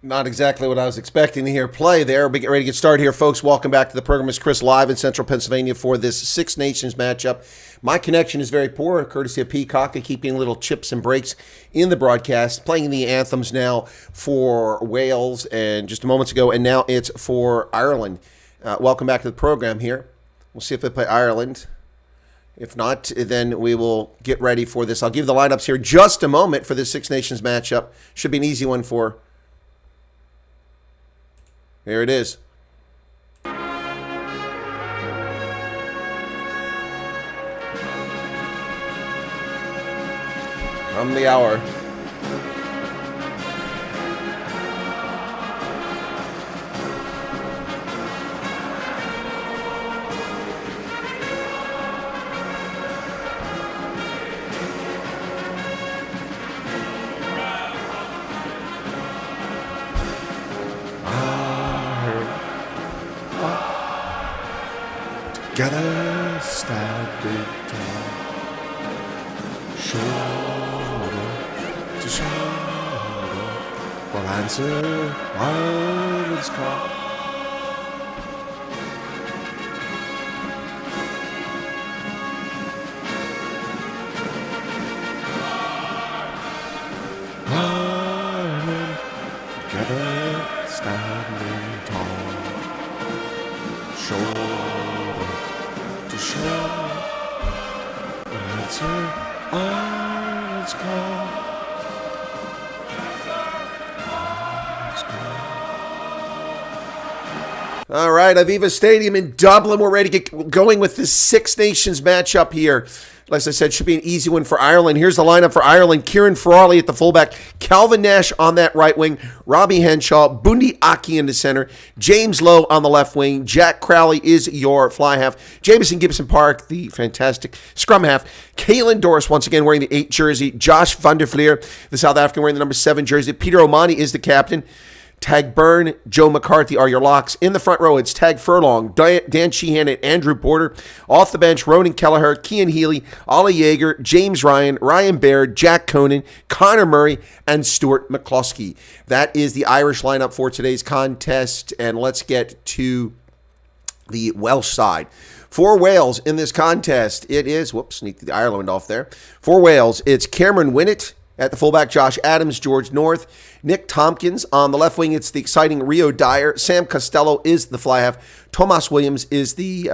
Not exactly what I was expecting to hear play there. We get ready to get started here, folks. Welcome back to the program. It's Chris live in Central Pennsylvania for this Six Nations matchup. My connection is very poor, courtesy of Peacock. I keep getting little chips and breaks in the broadcast. Playing the anthems now for Wales and just moments ago, and now it's for Ireland. Welcome back to the program here. We'll see if they play Ireland. If not, then we will get ready for this. I'll give the lineups here just a moment for this Six Nations matchup. Should be an easy one for... Here it is. Come the hour. Together, standing tall, shoulder to shoulder, will answer Ireland's call. Ireland, together, standing tall, shoulder to show, will answer Ireland's call. All right, Aviva Stadium in Dublin. We're ready to get going with this Six Nations matchup here. As I said, should be an easy one for Ireland. Here's the lineup for Ireland. Kieran Ferrari at the fullback. Calvin Nash on that right wing. Robbie Henshaw. Bundee Aki in the center. James Lowe on the left wing. Jack Crowley is your fly half. Jamison Gibson Park, the fantastic scrum half. Caelan Doris, once again, wearing the 8 jersey. Josh van der Fleer, the South African, wearing the number 7 jersey. Peter O'Mahony is the captain. Tag Byrne, Joe McCarthy are your locks. In the front row, it's Tag Furlong, Dan Sheehan, and Andrew Porter. Off the bench, Ronan Kelleher, Cian Healy, Ollie Yeager, James Ryan, Ryan Baird, Jack Conan, Connor Murray, and Stuart McCloskey. That is the Irish lineup for today's contest, and let's get to the Welsh side. For Wales in this contest, it is, sneak the Ireland off there. For Wales, it's Cameron Winnett. At the fullback, Josh Adams, George North, Nick Tompkins. On the left wing, it's the exciting Rio Dyer. Sam Costello is the fly half. Tomas Williams is the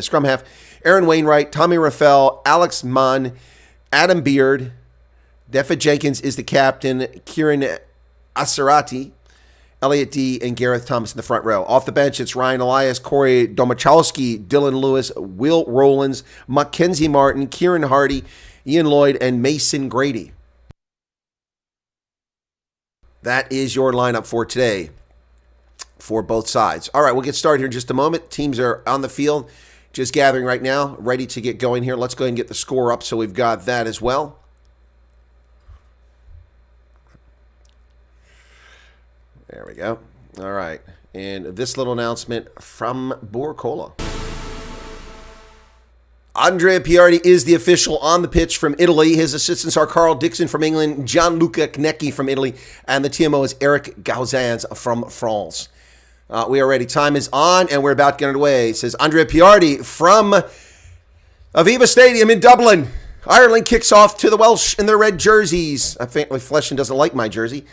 scrum half. Aaron Wainwright, Tommy Raffel, Alex Mann, Adam Beard. Defa Jenkins is the captain. Kieran Asarati, Elliot D., and Gareth Thomas in the front row. Off the bench, it's Ryan Elias, Corey Domachowski, Dylan Lewis, Will Rowlands, Mackenzie Martin, Kieran Hardy, Ian Lloyd, and Mason Grady. That is your lineup for today for both sides. All right, we'll get started here in just a moment. Teams are on the field, just gathering right now, ready to get going here. Let's go ahead and get the score up so we've got that as well. There we go. All right, and this little announcement from Borcola. Andrea Piardi is the official on the pitch from Italy. His assistants are Carl Dixon from England, Gianluca Knecki from Italy, and the TMO is Eric Gauzans from France. We are ready. Time is on, and we're about to get underway. It says Andrea Piardi from Aviva Stadium in Dublin. Ireland kicks off to the Welsh in their red jerseys. I think Fleshin doesn't like my jersey.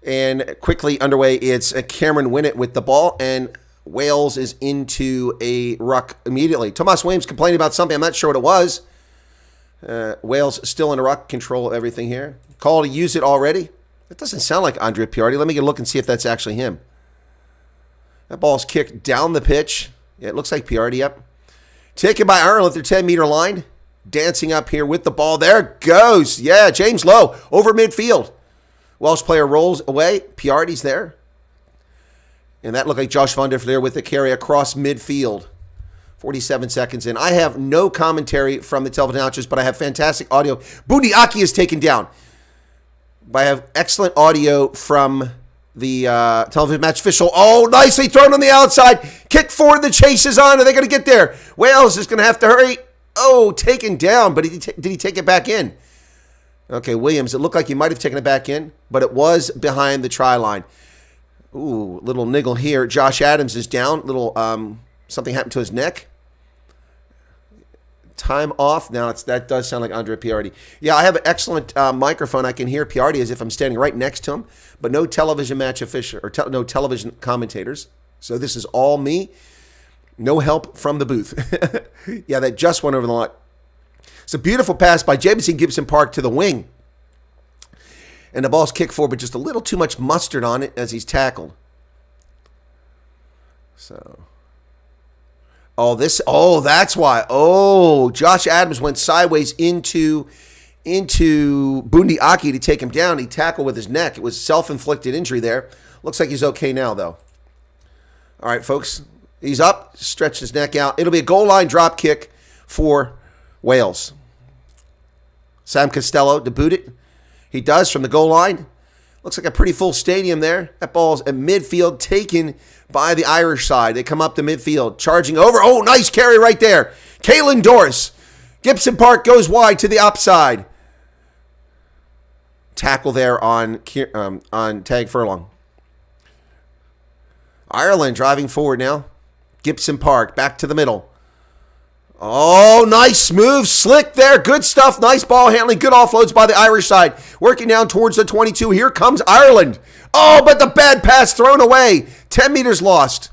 And quickly underway, it's Cameron Winnett with the ball, and Wales is into a ruck immediately. Tomas Williams complaining about something. I'm not sure what it was. Wales still in a ruck, control everything here. Call to use it already. That doesn't sound like Andrea Piardi. Let me get a look and see if that's actually him. That ball's kicked down the pitch. Yeah, it looks like Piardi, yep. Taken by Ireland at their 10-meter line. Dancing up here with the ball. There it goes. Yeah, James Lowe over midfield. Welsh player rolls away. Piardi's there. And that looked like Josh van der Fleer with the carry across midfield. 47 seconds in. I have no commentary from the television announcers, but I have fantastic audio. Bundee Aki is taken down. But I have excellent audio from the television match official. Oh, nicely thrown on the outside. Kick forward. The chase is on. Are they going to get there? Wales is going to have to hurry. Oh, taken down, but did he take it back in? Okay, Williams, it looked like he might have taken it back in, but it was behind the try line. Ooh, little niggle here. Josh Adams is down. Little something happened to his neck. Time off. Now that does sound like Andrea Piardi. Yeah, I have an excellent microphone. I can hear Piardi as if I'm standing right next to him, but no television match official or no television commentators. So this is all me. No help from the booth. Yeah, that just went over the line. It's a beautiful pass by Jamison Gibson Park to the wing. And the ball's kicked forward, but just a little too much mustard on it as he's tackled. So, that's why. Josh Adams went sideways into Bundi Aki to take him down. He tackled with his neck. It was self-inflicted injury there. Looks like he's okay now, though. All right, folks. He's up, stretched his neck out. It'll be a goal line drop kick for Wales. Sam Costello to boot it. He does from the goal line. Looks like a pretty full stadium there. That ball's at midfield, taken by the Irish side. They come up to midfield, charging over. Oh, nice carry right there. Caelan Doris. Gibson Park goes wide to the upside. Tackle there on Tag Furlong. Ireland driving forward now. Gibson Park back to the middle. Oh, nice move. Slick there. Good stuff. Nice ball handling. Good offloads by the Irish side. Working down towards the 22. Here comes Ireland. Oh, but the bad pass thrown away. 10 meters lost.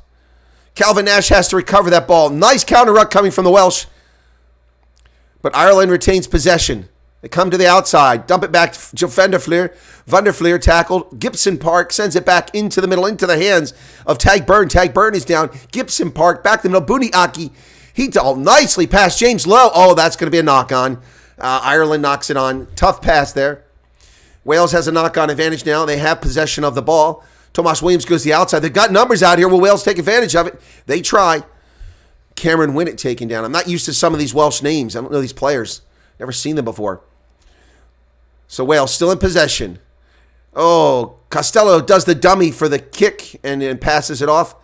Calvin Nash has to recover that ball. Nice counter ruck coming from the Welsh. But Ireland retains possession. They come to the outside. Dump it back to Van der Fleer tackled. Gibson Park sends it back into the middle, into the hands of Tag Byrne. Tag Byrne is down. Gibson Park back to the middle. Bundi Aki. He nicely past James Lowe. Oh, that's going to be a knock-on. Ireland knocks it on. Tough pass there. Wales has a knock-on advantage now. They have possession of the ball. Tomas Williams goes to the outside. They've got numbers out here. Will Wales take advantage of it? They try. Cameron Winnett taken down. I'm not used to some of these Welsh names. I don't know these players. Never seen them before. So Wales still in possession. Oh, Costello does the dummy for the kick and then passes it off.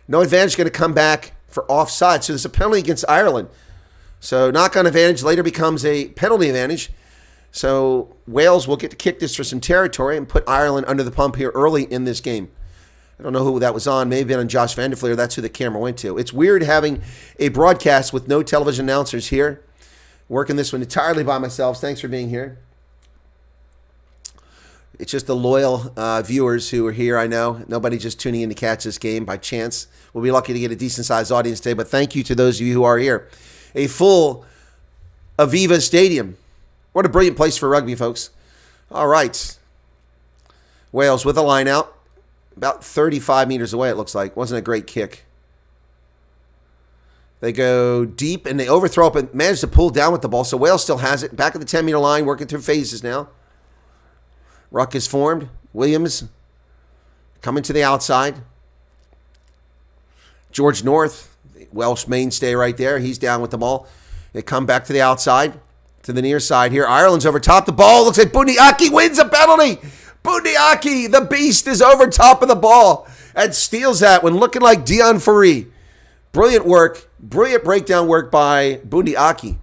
No advantage, going to come back for offside. So there's a penalty against Ireland. So knock-on advantage later becomes a penalty advantage. So Wales will get to kick this for some territory and put Ireland under the pump here early in this game. I don't know who that was on. Maybe on Josh Van der Fleer. That's who the camera went to. It's weird having a broadcast with no television announcers here. Working this one entirely by myself. Thanks for being here. It's just the loyal viewers who are here, I know. Nobody just tuning in to catch this game by chance. We'll be lucky to get a decent-sized audience today, but thank you to those of you who are here. A full Aviva Stadium. What a brilliant place for rugby, folks. All right. Wales with a line out. About 35 meters away, it looks like. Wasn't a great kick. They go deep, and they overthrow up and manage to pull down with the ball, so Wales still has it. Back at the 10-meter line, working through phases now. Ruck is formed. Williams coming to the outside. George North, Welsh mainstay right there. He's down with the ball. They come back to the outside, to the near side here. Ireland's over top the ball. Looks like Bundi Aki wins a penalty. Bundi Aki, the beast, is over top of the ball and steals that when looking like Dion Fourie. Brilliant work. Brilliant breakdown work by Bundi Aki.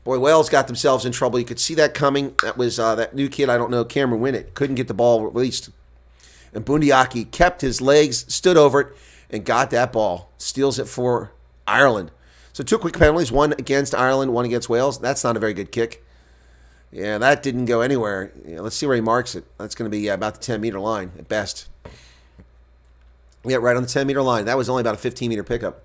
Boy, Wales got themselves in trouble. You could see that coming. That was that new kid, I don't know, Cameron Winnett. Couldn't get the ball released. And Bundi Aki kept his legs, stood over it, and got that ball. Steals it for Ireland. So 2 quick penalties, one against Ireland, one against Wales. That's not a very good kick. Yeah, that didn't go anywhere. Yeah, let's see where he marks it. That's going to be about the 10-meter line at best. Yeah, right on the 10-meter line. That was only about a 15-meter pickup.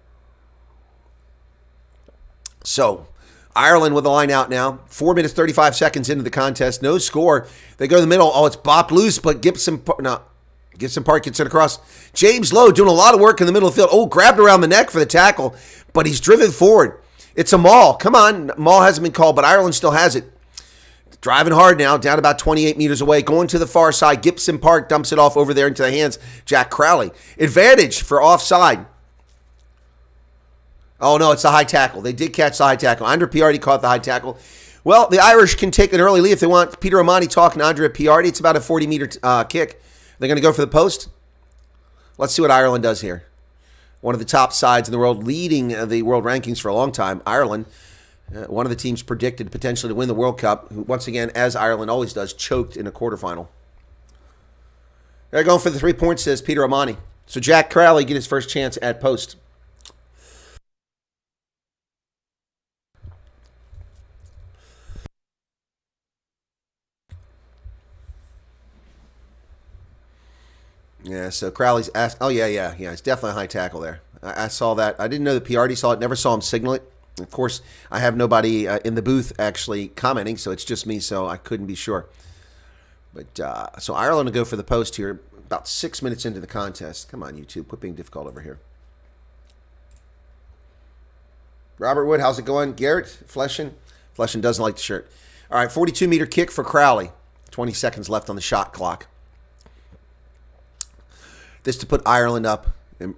So Ireland with the line out now. 4 minutes, 35 seconds into the contest. No score. They go to the middle. Oh, it's bopped loose, but Gibson Park gets it across. James Lowe doing a lot of work in the middle of the field. Oh, grabbed around the neck for the tackle, but he's driven forward. It's a maul. Come on. Maul hasn't been called, but Ireland still has it. Driving hard now, down about 28 meters away. Going to the far side. Gibson Park dumps it off over there into the hands. Jack Crowley. Advantage for offside. Oh, no, it's the high tackle. They did catch the high tackle. Andrea Piardi caught the high tackle. Well, the Irish can take an early lead if they want. Peter Amani talking to Andrea Piardi. It's about a 40-meter kick. They're going to go for the post. Let's see what Ireland does here. One of the top sides in the world, leading the world rankings for a long time. Ireland One of the teams predicted potentially to win the World Cup, who once again, as Ireland always does, choked in a quarterfinal. They're going for the 3 points, says Peter Amani. So Jack Crowley get his first chance at post. Yeah, so Crowley's asked. Oh, yeah. It's definitely a high tackle there. I saw that. I didn't know that PRD saw it. Never saw him signal it. Of course, I have nobody in the booth actually commenting, so it's just me, so I couldn't be sure. But so Ireland will go for the post here about 6 minutes into the contest. Come on, YouTube. Quit being difficult over here. Robert Wood, how's it going? Garrett, Fleshin doesn't like the shirt. All right, 42-meter kick for Crowley. 20 seconds left on the shot clock. This to put Ireland up and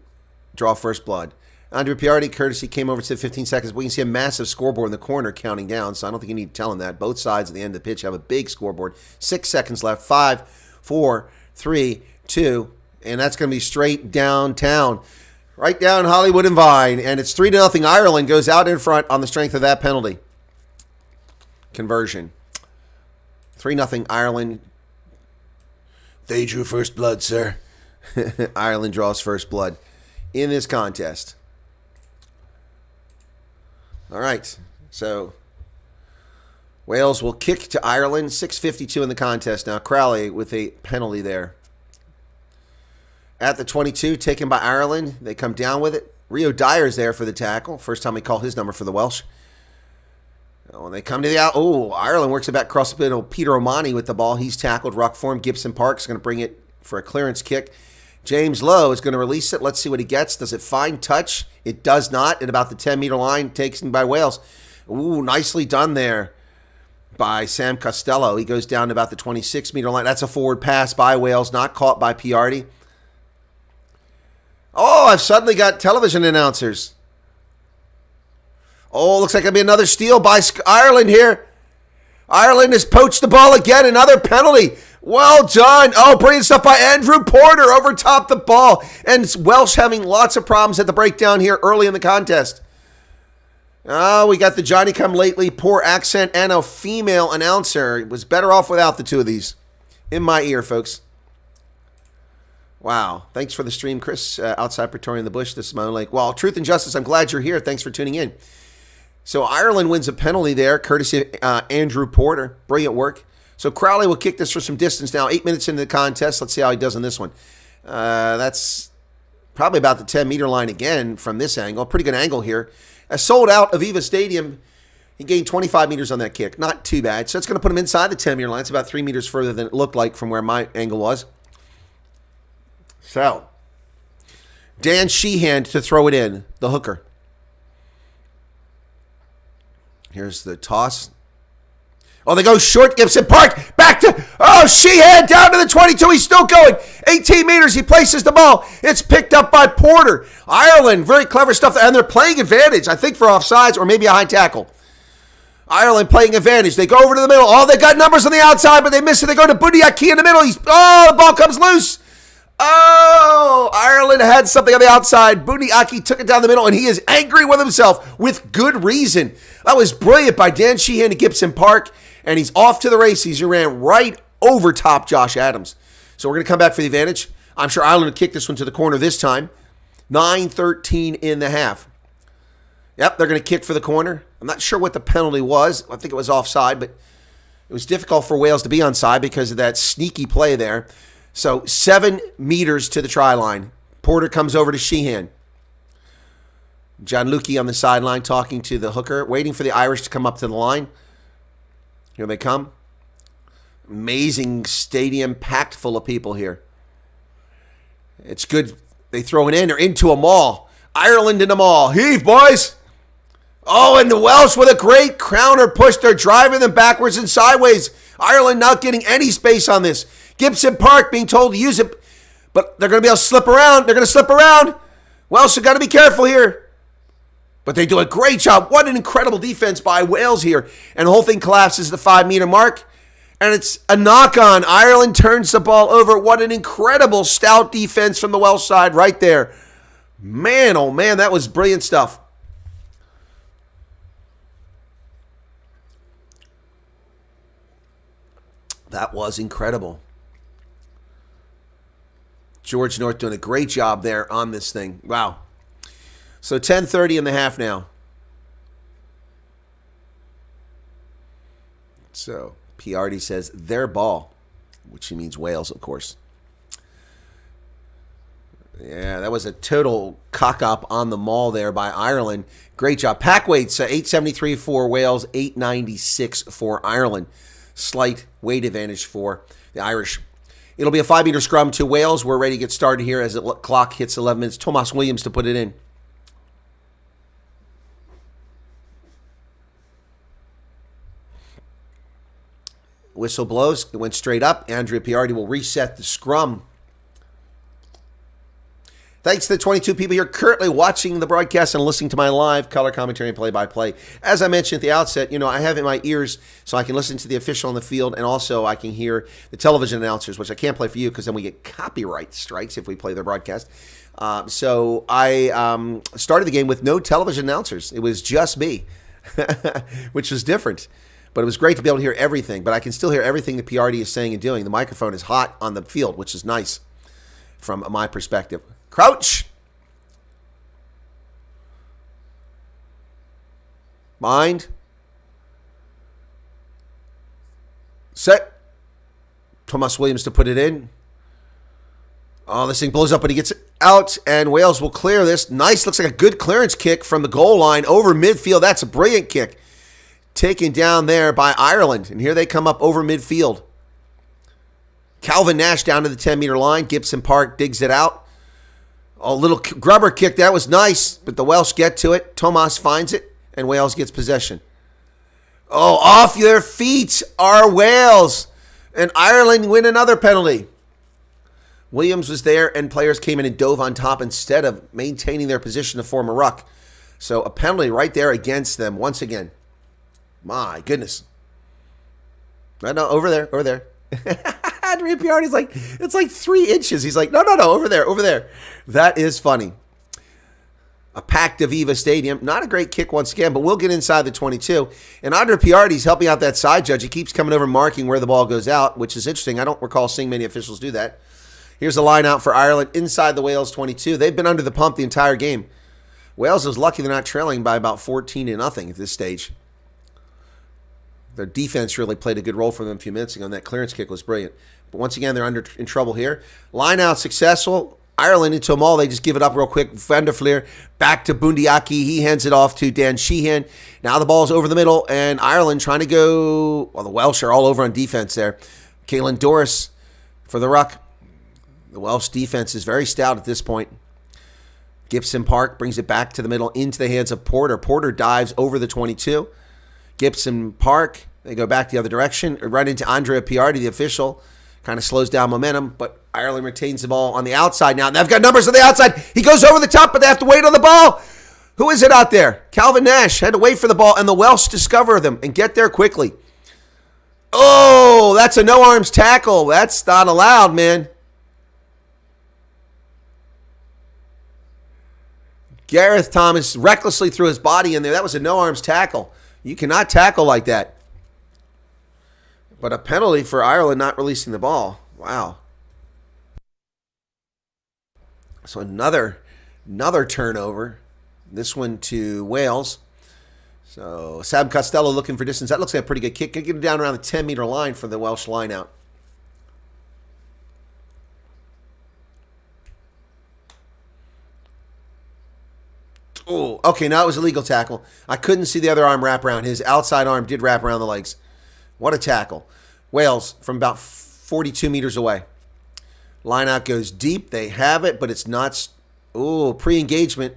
draw first blood. Andre Piardi, courtesy, came over to 15 seconds. We can see a massive scoreboard in the corner counting down, so I don't think you need to tell him that. Both sides at the end of the pitch have a big scoreboard. 6 seconds left. 5, 4, 3, 2, and that's going to be straight downtown. Right down Hollywood and Vine, and it's 3-0. Ireland goes out in front on the strength of that penalty. Conversion. 3-0 Ireland. They drew first blood, sir. Ireland draws first blood in this contest. All right, so Wales will kick to Ireland. 6:52 in the contest now. Crowley with a penalty there. At the 22, taken by Ireland. They come down with it. Rio Dyer's there for the tackle. First time we call his number for the Welsh. When they come to the out, Ireland works it back across the middle. Peter O'Mani with the ball. He's tackled. Ruck form. Gibson Park's going to bring it for a clearance kick. James Lowe is going to release it. Let's see what he gets. Does it find touch? It does not. At about the 10-meter line, taken by Wales. Ooh, nicely done there by Sam Costello. He goes down to about the 26-meter line. That's a forward pass by Wales, not caught by Piardi. Oh, I've suddenly got television announcers. Oh, looks like it'll be another steal by Ireland here. Ireland has poached the ball again. Another penalty. Well done. Oh, brilliant stuff by Andrew Porter over top the ball. And Welsh having lots of problems at the breakdown here early in the contest. Oh, we got the Johnny-come-lately poor accent and a female announcer. It was better off without the two of these. In my ear, folks. Wow. Thanks for the stream, Chris. Outside Pretoria in the bush. This is my own lake. Well, Truth and Justice, I'm glad you're here. Thanks for tuning in. So Ireland wins a penalty there, courtesy of Andrew Porter. Brilliant work. So Crowley will kick this for some distance now. 8 minutes into the contest. Let's see how he does on this one. That's probably about the 10-meter line again from this angle. Pretty good angle here. Sold out Aviva Stadium. He gained 25 meters on that kick. Not too bad. So it's going to put him inside the 10-meter line. It's about 3 meters further than it looked like from where my angle was. So Dan Sheehan to throw it in, the hooker. Here's the toss. Oh, they go short. Gibson Park back to, Sheehan down to the 22. He's still going. 18 meters. He places the ball. It's picked up by Porter. Ireland, very clever stuff. And they're playing advantage, I think, for offsides or maybe a high tackle. Ireland playing advantage. They go over to the middle. Oh, they got numbers on the outside, but they miss it. They go to Budiaki in the middle. The ball comes loose. Oh, Ireland had something on the outside. Budiaki took it down the middle, and he is angry with himself with good reason. That was brilliant by Dan Sheehan to Gibson Park. And he's off to the races. He ran right over top Josh Adams. So we're going to come back for the advantage. I'm sure Ireland will kick this one to the corner this time. 9:13 in the half. Yep, they're going to kick for the corner. I'm not sure what the penalty was. I think it was offside, but it was difficult for Wales to be onside because of that sneaky play there. So 7 meters to the try line. Porter comes over to Sheehan. Gianluca on the sideline talking to the hooker, waiting for the Irish to come up to the line. Here they come. Amazing stadium, packed full of people here. It's good. They throw it in. They're into a maul. Ireland in a maul. Heave, boys. Oh, and the Welsh with a great counter push. They're driving them backwards and sideways. Ireland not getting any space on this. Gibson Park being told to use it, but they're going to be able to slip around. They're going to slip around. Welsh have got to be careful here. But they do a great job. What an incredible defense by Wales here. And the whole thing collapses at the 5-meter mark. And it's a knock-on. Ireland turns the ball over. What an incredible stout defense from the Welsh side right there. Man, oh man, that was brilliant stuff. That was incredible. George North doing a great job there on this thing. Wow. So 10:30 in the half now. So Piardi says their ball, which he means Wales, of course. Yeah, that was a total cock-up on the maul there by Ireland. Great job. Pack weights, 873 for Wales, 896 for Ireland. Slight weight advantage for the Irish. It'll be a 5-meter scrum to Wales. We're ready to get started here as the clock hits 11 minutes. Tomas Williams to put it in. Whistle blows. It went straight up. Andrea Piardi will reset the scrum. Thanks to the 22 people here currently watching the broadcast and listening to my live color commentary and play-by-play. As I mentioned at the outset, I have it in my ears so I can listen to the official on the field, and also I can hear the television announcers, which I can't play for you because then we get copyright strikes if we play their broadcast. So I started the game with no television announcers. It was just me, which was different. But it was great to be able to hear everything. But I can still hear everything that PRD is saying and doing. The microphone is hot on the field, which is nice from my perspective. Crouch. Mind. Set. Tomas Williams to put it in. Oh, this thing blows up, but he gets it out, and Wales will clear this. Nice. Looks like a good clearance kick from the goal line over midfield. That's a brilliant kick. Taken down there by Ireland, and here they come up over midfield. Calvin Nash down to the 10-meter line. Gibson Park digs it out. A little grubber kick. That was nice, but the Welsh get to it. Tomas finds it, and Wales gets possession. Oh, off their feet are Wales, and Ireland win another penalty. Williams was there, and players came in and dove on top instead of maintaining their position to form a ruck. So a penalty right there against them once again. My goodness. No, over there. Andrea Piardi's like, it's like 3 inches. He's like, no, over there. That is funny. A packed Aviva Stadium. Not a great kick once again, but we'll get inside the 22. And Andrea Piardi's helping out that side judge. He keeps coming over marking where the ball goes out, which is interesting. I don't recall seeing many officials do that. Here's the line out for Ireland inside the Wales 22. They've been under the pump the entire game. Wales is lucky they're not trailing by about 14-0 at this stage. Their defense really played a good role for them a few minutes ago, and that clearance kick was brilliant. But once again, they're in trouble here. Line out successful. Ireland into them all. They just give it up real quick. Van der Fleer back to Bundiaki. He hands it off to Dan Sheehan. Now the ball's over the middle, and Ireland trying to go. Well, the Welsh are all over on defense there. Caelan Doris for the ruck. The Welsh defense is very stout at this point. Gibson Park brings it back to the middle into the hands of Porter. Porter dives over the 22. Gibson Park, they go back the other direction, right into Andrea Piardi, the official. Kind of slows down momentum, but Ireland retains the ball on the outside now. They've got numbers on the outside. He goes over the top, but they have to wait on the ball. Who is it out there? Calvin Nash had to wait for the ball, and the Welsh discover them and get there quickly. Oh, that's a no-arms tackle. That's not allowed, man. Gareth Thomas recklessly threw his body in there. That was a no-arms tackle. You cannot tackle like that. But a penalty for Ireland not releasing the ball. Wow. So another turnover. This one to Wales. So Sam Costello looking for distance. That looks like a pretty good kick. Get him down around the 10-meter line for the Welsh line out. Oh, okay, now it was a legal tackle. I couldn't see the other arm wrap around. His outside arm did wrap around the legs. What a tackle. Wales from about 42 meters away. Line out goes deep. They have it, but it's not. Oh, pre-engagement.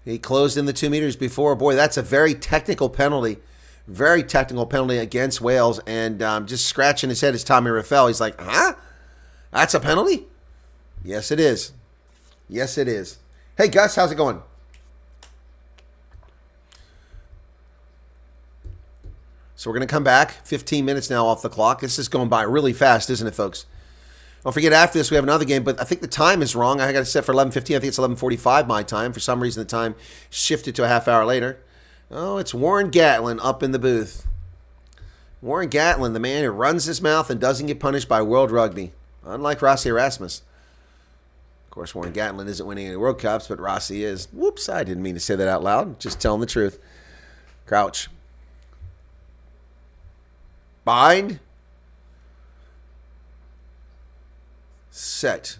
He closed in the 2 meters before. Boy, that's a very technical penalty. Very technical penalty against Wales. And just scratching his head is Tommy Raffel. He's like, huh? That's a penalty? Yes, it is. Yes, it is. Hey, Gus, how's it going? So we're going to come back. 15 minutes now off the clock. This is going by really fast, isn't it, folks? Don't forget, after this, we have another game, but I think the time is wrong. I got it set for 11:15. I think it's 11:45 my time. For some reason, the time shifted to a half hour later. Oh, it's Warren Gatlin up in the booth. Warren Gatland, the man who runs his mouth and doesn't get punished by World Rugby. Unlike Rossi Erasmus. Of course, Warren Gatland isn't winning any World Cups, but Rossi is. Whoops, I didn't mean to say that out loud. Just telling the truth. Crouch. Bind. Set.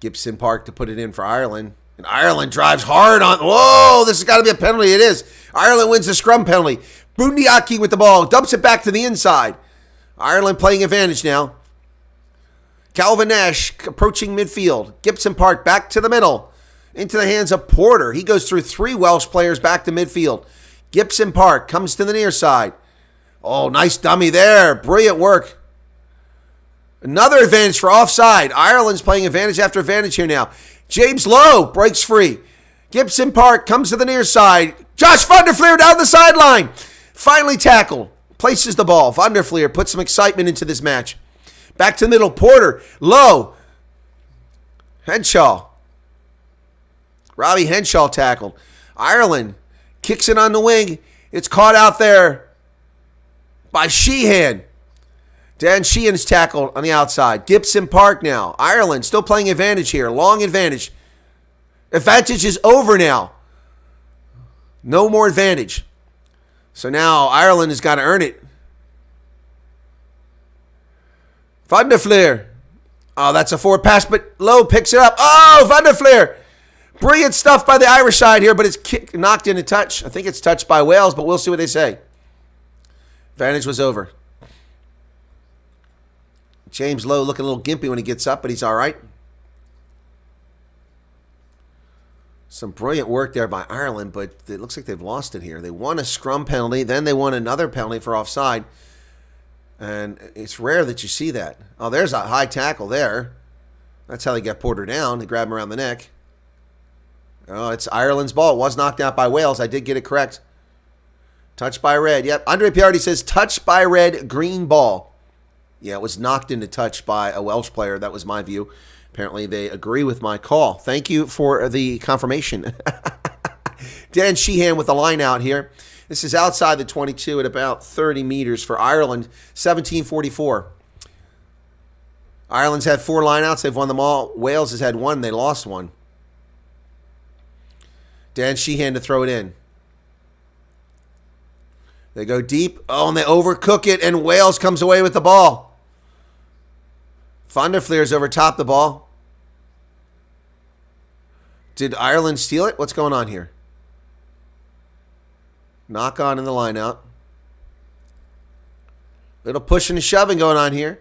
Gibson Park to put it in for Ireland. And Ireland drives hard on. Whoa, this has got to be a penalty. It is. Ireland wins the scrum penalty. Bundiaki with the ball. Dumps it back to the inside. Ireland playing advantage now. Calvin Nash approaching midfield. Gibson Park back to the middle. Into the hands of Porter. He goes through 3 Welsh players back to midfield. Gibson Park comes to the near side. Oh, nice dummy there. Brilliant work. Another advantage for offside. Ireland's playing advantage after advantage here now. James Lowe breaks free. Gibson Park comes to the near side. Josh Van der Fleer down the sideline. Finally tackled. Places the ball. Van der Fleer puts some excitement into this match. Back to the middle. Porter. Lowe. Henshaw. Robbie Henshaw tackled. Ireland kicks it on the wing. It's caught out there by Sheehan. Dan Sheehan's tackled on the outside. Gibson Park now. Ireland still playing advantage here. Long advantage. Advantage is over now. No more advantage. So now Ireland has got to earn it. Van der Fleer. Oh, that's a forward pass, but Lowe picks it up. Oh, Van der Fleer. Brilliant stuff by the Irish side here, but it's knocked into touch. I think it's touched by Wales, but we'll see what they say. Advantage was over. James Lowe looking a little gimpy when he gets up, but he's all right. Some brilliant work there by Ireland, but it looks like they've lost it here. They won a scrum penalty, then they won another penalty for offside. And it's rare that you see that. Oh, there's a high tackle there. That's how they get Porter down. They grab him around the neck. Oh, it's Ireland's ball. It was knocked out by Wales. I did get it correct. Touched by red. Yep. Andre Piardi says touched by red, green ball. Yeah, it was knocked into touch by a Welsh player. That was my view. Apparently, they agree with my call. Thank you for the confirmation. Dan Sheehan with the line out here. This is outside the 22 at about 30 meters for Ireland, 17:44. Ireland's had 4 lineouts. They've won them all. Wales has had 1. They lost 1. Dan Sheehan to throw it in. They go deep. Oh, and they overcook it, and Wales comes away with the ball. Van der Fleer's over top the ball. Did Ireland steal it? What's going on here? Knock on in the line out. Little pushing and shoving going on here.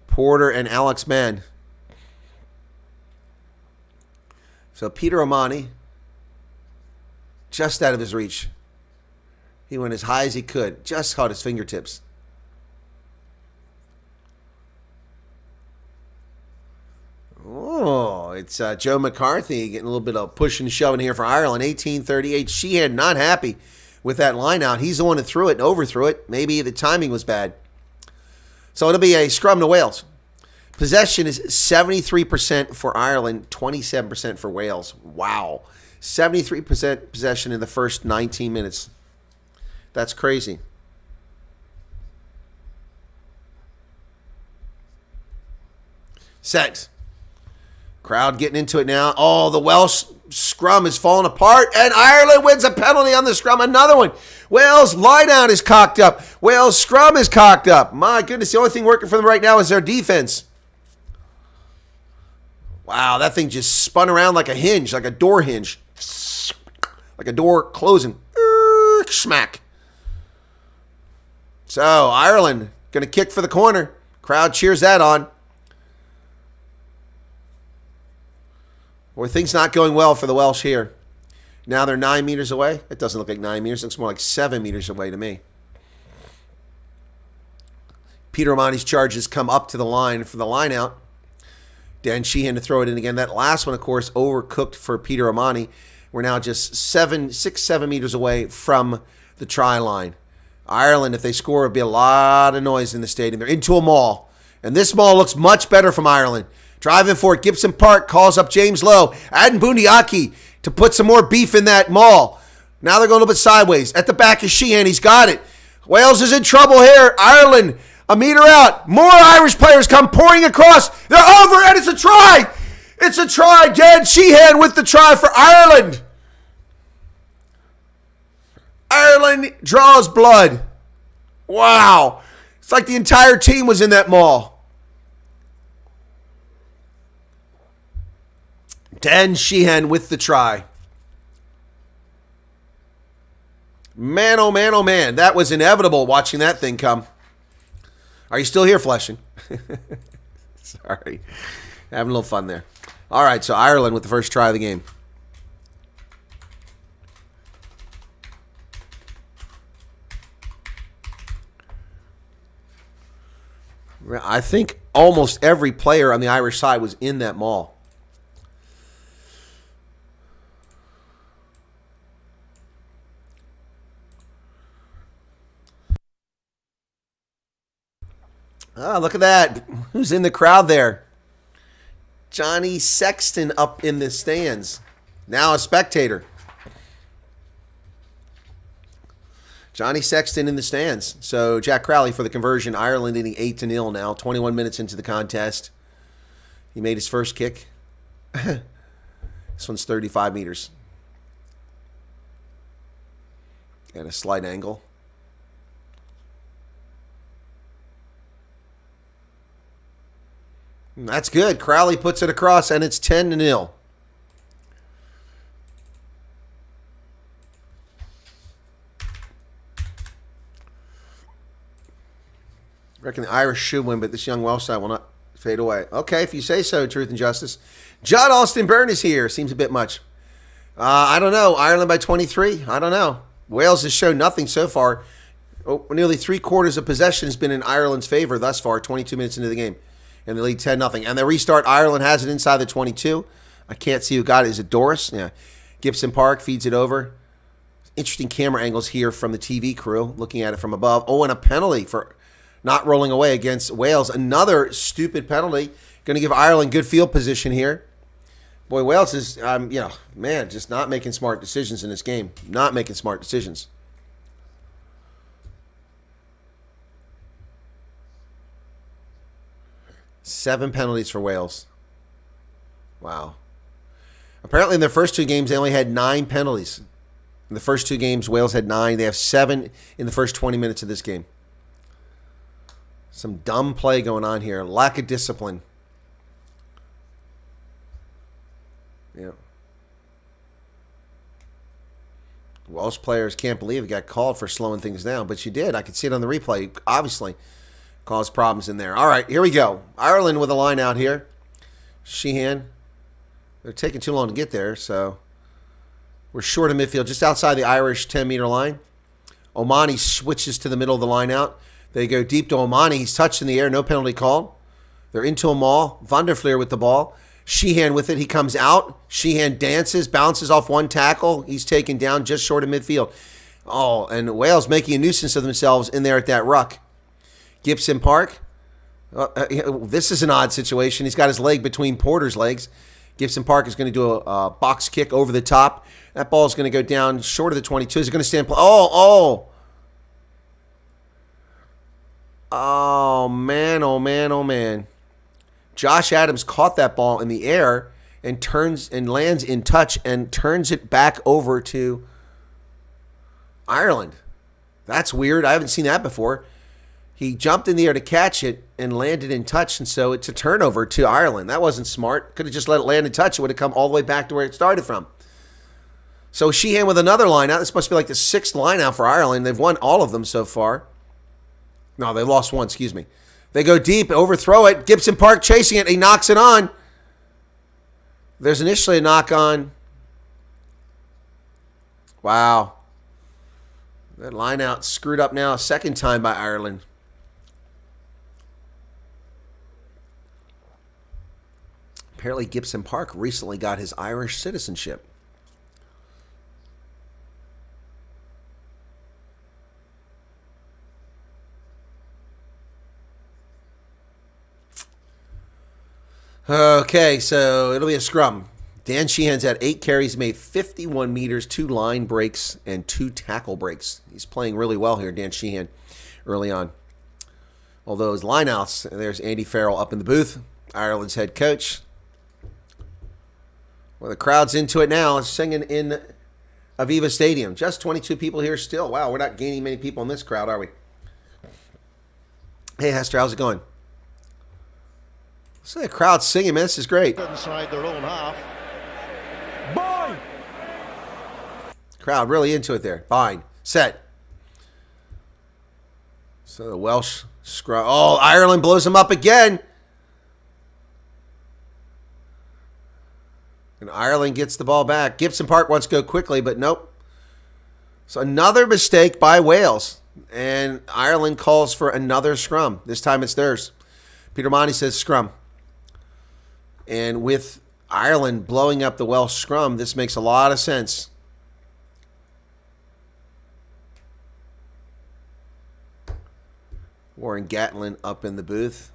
Porter and Alex Mann. So Peter O'Mahony, just out of his reach. He went as high as he could. Just caught his fingertips. Oh, it's Joe McCarthy getting a little bit of push and shoving here for Ireland. 18:38. Sheehan not happy with that line out. He's the one who threw it and overthrew it. Maybe the timing was bad. So it'll be a scrum to Wales. Possession is 73% for Ireland, 27% for Wales. Wow. 73% possession in the first 19 minutes. That's crazy. Set. Crowd getting into it now. Oh, the Welsh scrum is falling apart, and Ireland wins a penalty on the scrum. Another one. Wales line-out is cocked up. Wales scrum is cocked up. My goodness, the only thing working for them right now is their defense. Wow, that thing just spun around like a hinge, like a door hinge. Like a door closing. Smack. So, Ireland going to kick for the corner. Crowd cheers that on. Boy, things not going well for the Welsh here. Now they're 9 meters away. It doesn't look like 9 meters. It looks more like 7 meters away to me. Peter O'Mahony's charges come up to the line for the line out. Dan Sheehan to throw it in again. That last one, of course, overcooked for Peter O'Mahony. We're now just 7 meters away from the try line. Ireland, if they score, it'll be a lot of noise in the stadium. They're into a maul. And this maul looks much better from Ireland. Driving for it. Gibson Park calls up James Lowe. Adding Bundiaki to put some more beef in that maul. Now they're going a little bit sideways. At the back is Sheehan. He's got it. Wales is in trouble here. Ireland, a meter out. More Irish players come pouring across. They're over, and it's a try. It's a try. Dan Sheehan with the try for Ireland. Ireland draws blood. Wow. It's like the entire team was in that maul. Dan Sheehan with the try. Man, oh man, oh man. That was inevitable watching that thing come. Are you still here, Fleshing? Sorry. Having a little fun there. All right, so Ireland with the first try of the game. I think almost every player on the Irish side was in that maul. Ah, look at that. Who's in the crowd there? Johnny Sexton up in the stands. Now a spectator. Johnny Sexton in the stands. So Jack Crowley for the conversion. Ireland leading 8-0 now. 21 minutes into the contest. He made his first kick. This one's 35 meters. At a slight angle. That's good. Crowley puts it across, and it's 10-0. I reckon the Irish should win, but this young Welsh side will not fade away. Okay, if you say so, Truth and Justice. Judd Austin Byrne is here. Seems a bit much. I don't know. Ireland by 23? I don't know. Wales has shown nothing so far. Nearly 3/4 of possession has been in Ireland's favor thus far, 22 minutes into the game. And they lead 10-0. And the restart, Ireland has it inside the 22. I can't see who got it. Is it Doris? Yeah. Gibson Park feeds it over. Interesting camera angles here from the TV crew, looking at it from above. Oh, and a penalty for not rolling away against Wales. Another stupid penalty. Going to give Ireland good field position here. Boy, Wales is, man, just not making smart decisions in this game. Not making smart decisions. Seven penalties for Wales. Wow. Apparently in their first two games, they only had 9 penalties. In the first two games, Wales had 9. They have 7 in the first 20 minutes of this game. Some dumb play going on here. Lack of discipline. Yeah. Welsh players can't believe it got called for slowing things down, but you did. I could see it on the replay. Obviously caused problems in there. All right, here we go. Ireland with a line out here. Sheehan. They're taking too long to get there, so we're short of midfield, just outside the Irish 10-meter line. Omani switches to the middle of the line out. They go deep to Omani. He's touched in the air. No penalty called. They're into a maul. Van der Fleer with the ball. Sheehan with it. He comes out. Sheehan dances, bounces off one tackle. He's taken down just short of midfield. Oh, and Wales making a nuisance of themselves in there at that ruck. Gibson Park. This is an odd situation. He's got his leg between Porter's legs. Gibson Park is going to do a box kick over the top. That ball is going to go down short of the 22. Is it going to stand? Oh, man, oh, man, oh, man. Josh Adams caught that ball in the air and turns and lands in touch and turns it back over to Ireland. That's weird. I haven't seen that before. He jumped in the air to catch it and landed in touch, and so it's a turnover to Ireland. That wasn't smart. Could have just let it land in touch. It would have come all the way back to where it started from. So Sheehan with another line out. This must be like the 6th line out for Ireland. They've won all of them so far. No, they lost one, excuse me. They go deep, overthrow it. Gibson Park chasing it. He knocks it on. There's initially a knock on. Wow. That line out screwed up now a second time by Ireland. Apparently Gibson Park recently got his Irish citizenship. Okay, so it'll be a scrum. Dan Sheehan's had 8 carries, made 51 meters, 2 line breaks, and 2 tackle breaks. He's playing really well here, Dan Sheehan, early on. Although his lineouts, there's Andy Farrell up in the booth, Ireland's head coach. Well, the crowd's into it now. It's singing in Aviva Stadium. Just 22 people here still. Wow, we're not gaining many people in this crowd, are we? Hey, Hester, how's it going? So the crowd's singing, man. This is great. Inside their own half. Boy! Crowd really into it there. Fine. Set. So the Welsh scrum. Oh, Ireland blows him up again. And Ireland gets the ball back. Gibson Park wants to go quickly, but nope. So another mistake by Wales. And Ireland calls for another scrum. This time it's theirs. Peter Monty says scrum. And with Ireland blowing up the Welsh scrum, this makes a lot of sense. Warren Gatlin up in the booth.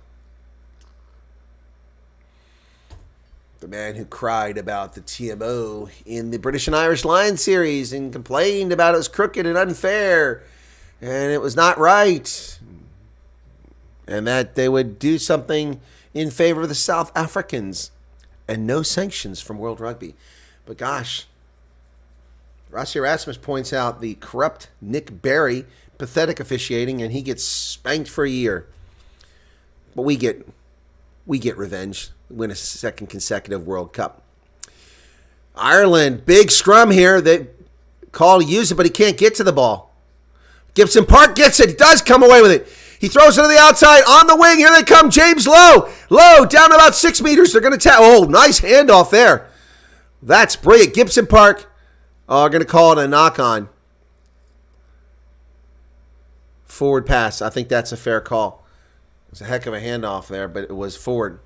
The man who cried about the TMO in the British and Irish Lions series and complained about it was crooked and unfair and it was not right and that they would do something in favor of the South Africans and no sanctions from World Rugby. But gosh, Rossi Erasmus points out the corrupt Nick Berry, pathetic officiating, and he gets spanked for a year. But we get revenge. Win a second consecutive World Cup. Ireland, big scrum here. They call to use it, but he can't get to the ball. Gibson Park gets it. He does come away with it. He throws it to the outside on the wing. Here they come. James Lowe. Lowe down about 6 meters. They're going to tap. Oh, nice handoff there. That's brilliant. Gibson Park are going to call it a knock-on. Forward pass. I think that's a fair call. It was a heck of a handoff there, but it was forward.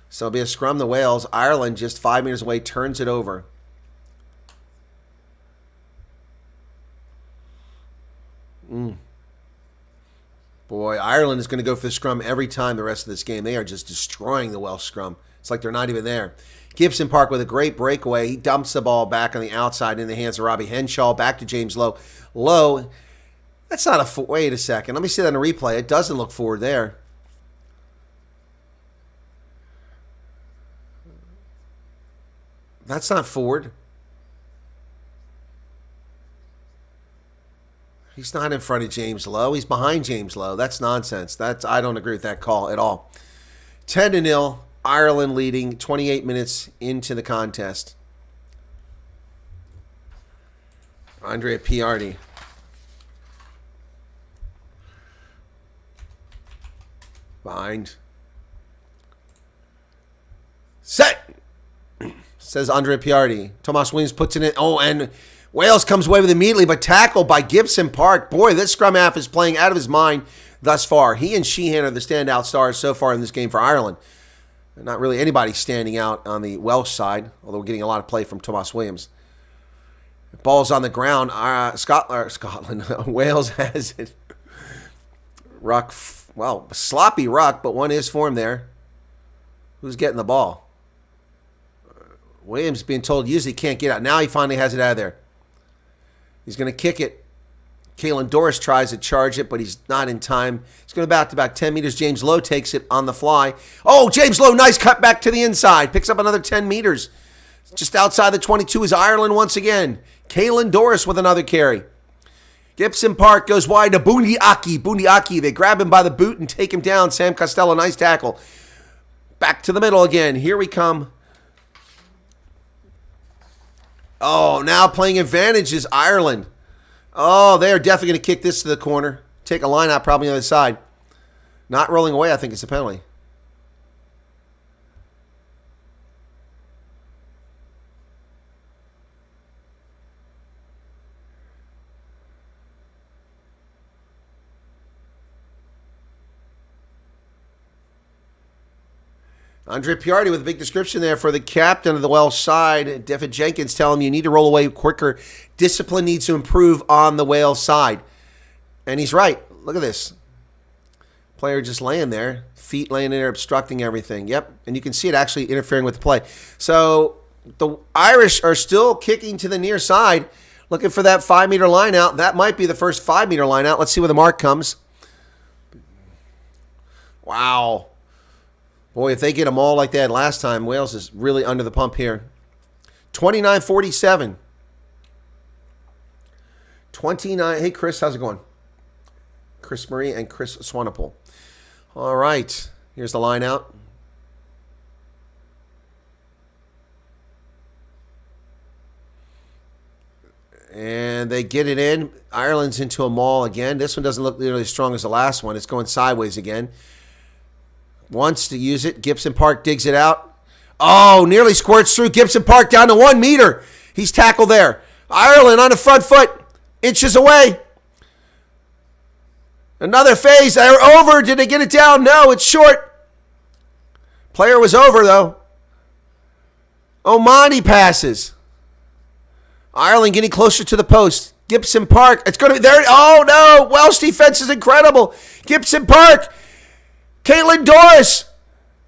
So it'll be a scrum to Wales. Ireland just 5 meters away turns it over. Boy, Ireland is going to go for the scrum every time the rest of this game. They are just destroying the Welsh scrum. It's like they're not even there. Gibson Park with a great breakaway. He dumps the ball back on the outside in the hands of Robbie Henshaw. Back to James Lowe. Lowe, that's not a... Wait a second. Let me see that in a replay. It doesn't look forward there. That's not forward. He's not in front of James Lowe. He's behind James Lowe. That's nonsense. I don't agree with that call at all. 10-0, Ireland leading 28 minutes into the contest. Andrea Piardi. Behind. Set! Says Andrea Piardi. Tomas Williams puts it in. Oh, and Wales comes away with it immediately, but tackled by Gibson Park. Boy, this scrum half is playing out of his mind thus far. He and Sheehan are the standout stars so far in this game for Ireland. Not really anybody standing out on the Welsh side, although we're getting a lot of play from Tomas Williams. Ball's on the ground. Scotland. Wales has it. Ruck. Well, sloppy ruck, but one is formed there. Who's getting the ball? Williams being told usually can't get out. Now he finally has it out of there. He's going to kick it. Kalen Doris tries to charge it, but he's not in time. He's going to about 10 meters. James Lowe takes it on the fly. Oh, James Lowe, nice cut back to the inside. Picks up another 10 meters. Just outside the 22 is Ireland once again. Kalen Doris with another carry. Gibson Park goes wide to Bundiaki. Bundiaki, they grab him by the boot and take him down. Sam Costello, nice tackle. Back to the middle again. Here we come. Oh, now playing advantage is Ireland. Oh, they are definitely going to kick this to the corner. Take a line out probably on the other side. Not rolling away, I think it's a penalty. Andre Piardi with a big description there for the captain of the Welsh side. Defid Jenkins telling him you need to roll away quicker. Discipline needs to improve on the Wales side. And he's right. Look at this. Player just laying there. Feet laying there, obstructing everything. Yep. And you can see it actually interfering with the play. So The Irish are still kicking to the near side, looking for that 5-meter line out. That might be the first 5-meter line out. Let's see where the mark comes. Wow. Boy, if they get them all like that last time, Wales is really under the pump here. 29-47. 29. Hey, Chris, how's it going? Chris Murray and Chris Swanepoel. All right. Here's the line out. And they get it in. Ireland's into a maul again. This one doesn't look nearly as strong as the last one. It's going sideways again. Wants to use it. Gibson Park digs it out. Oh, nearly squirts through. Gibson Park down to 1 meter. He's tackled there. Ireland on the front foot. Inches away. Another phase. They're over. Did they get it down? No, it's short. Player was over, though. Omani passes. Ireland getting closer to the post. Gibson Park. It's going to be there. Oh, no. Welsh defense is incredible. Gibson Park. Caitlin Doris.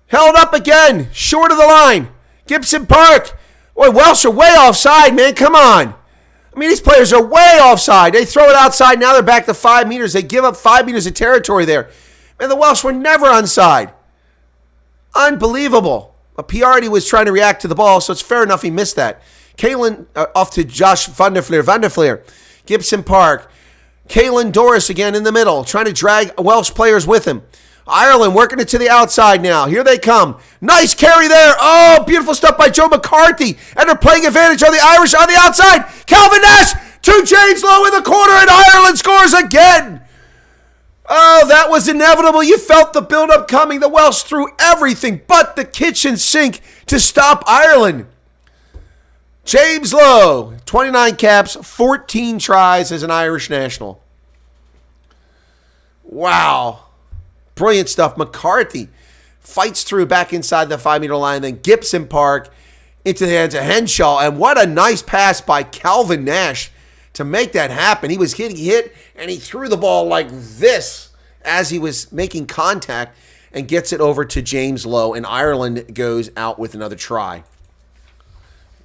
Held up again. Short of the line. Gibson Park. Boy, Welsh are way offside, man. Come on. I mean, these players are way offside. They throw it outside. Now they're back to 5 meters. They give up 5 meters of territory there. Man, the Welsh were never onside. Unbelievable. Piardi was trying to react to the ball, so it's fair enough he missed that. Caitlin off to Josh Van der Fleer. Gibson Park. Caitlin Doris again in the middle, trying to drag Welsh players with him. Ireland working it to the outside now. Here they come. Nice carry there. Oh, beautiful stuff by Joe McCarthy. And they're playing advantage on the Irish on the outside. Calvin Nash to James Lowe in the corner, and Ireland scores again. Oh, that was inevitable. You felt the build-up coming. The Welsh threw everything but the kitchen sink to stop Ireland. James Lowe, 29 caps, 14 tries as an Irish national. Wow. Brilliant stuff. McCarthy fights through back inside the 5-meter line. Then Gibson Park into the hands of Henshaw. And what a nice pass by Calvin Nash to make that happen. He was getting hit, and he threw the ball like this as he was making contact and gets it over to James Lowe. And Ireland goes out with another try.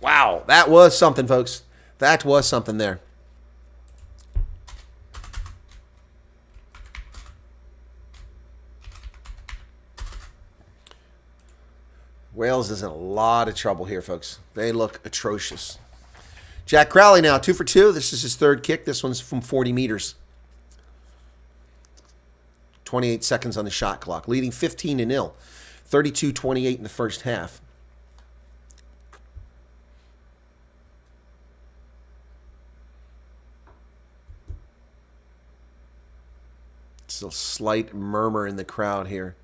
Wow, that was something, folks. That was something there. Wales is in a lot of trouble here, folks. They look atrocious. Jack Crowley now, 2 for 2. This is his third kick. This one's from 40 meters. 28 seconds on the shot clock, leading 15-0. 32-28 in the first half. Still a slight murmur in the crowd here.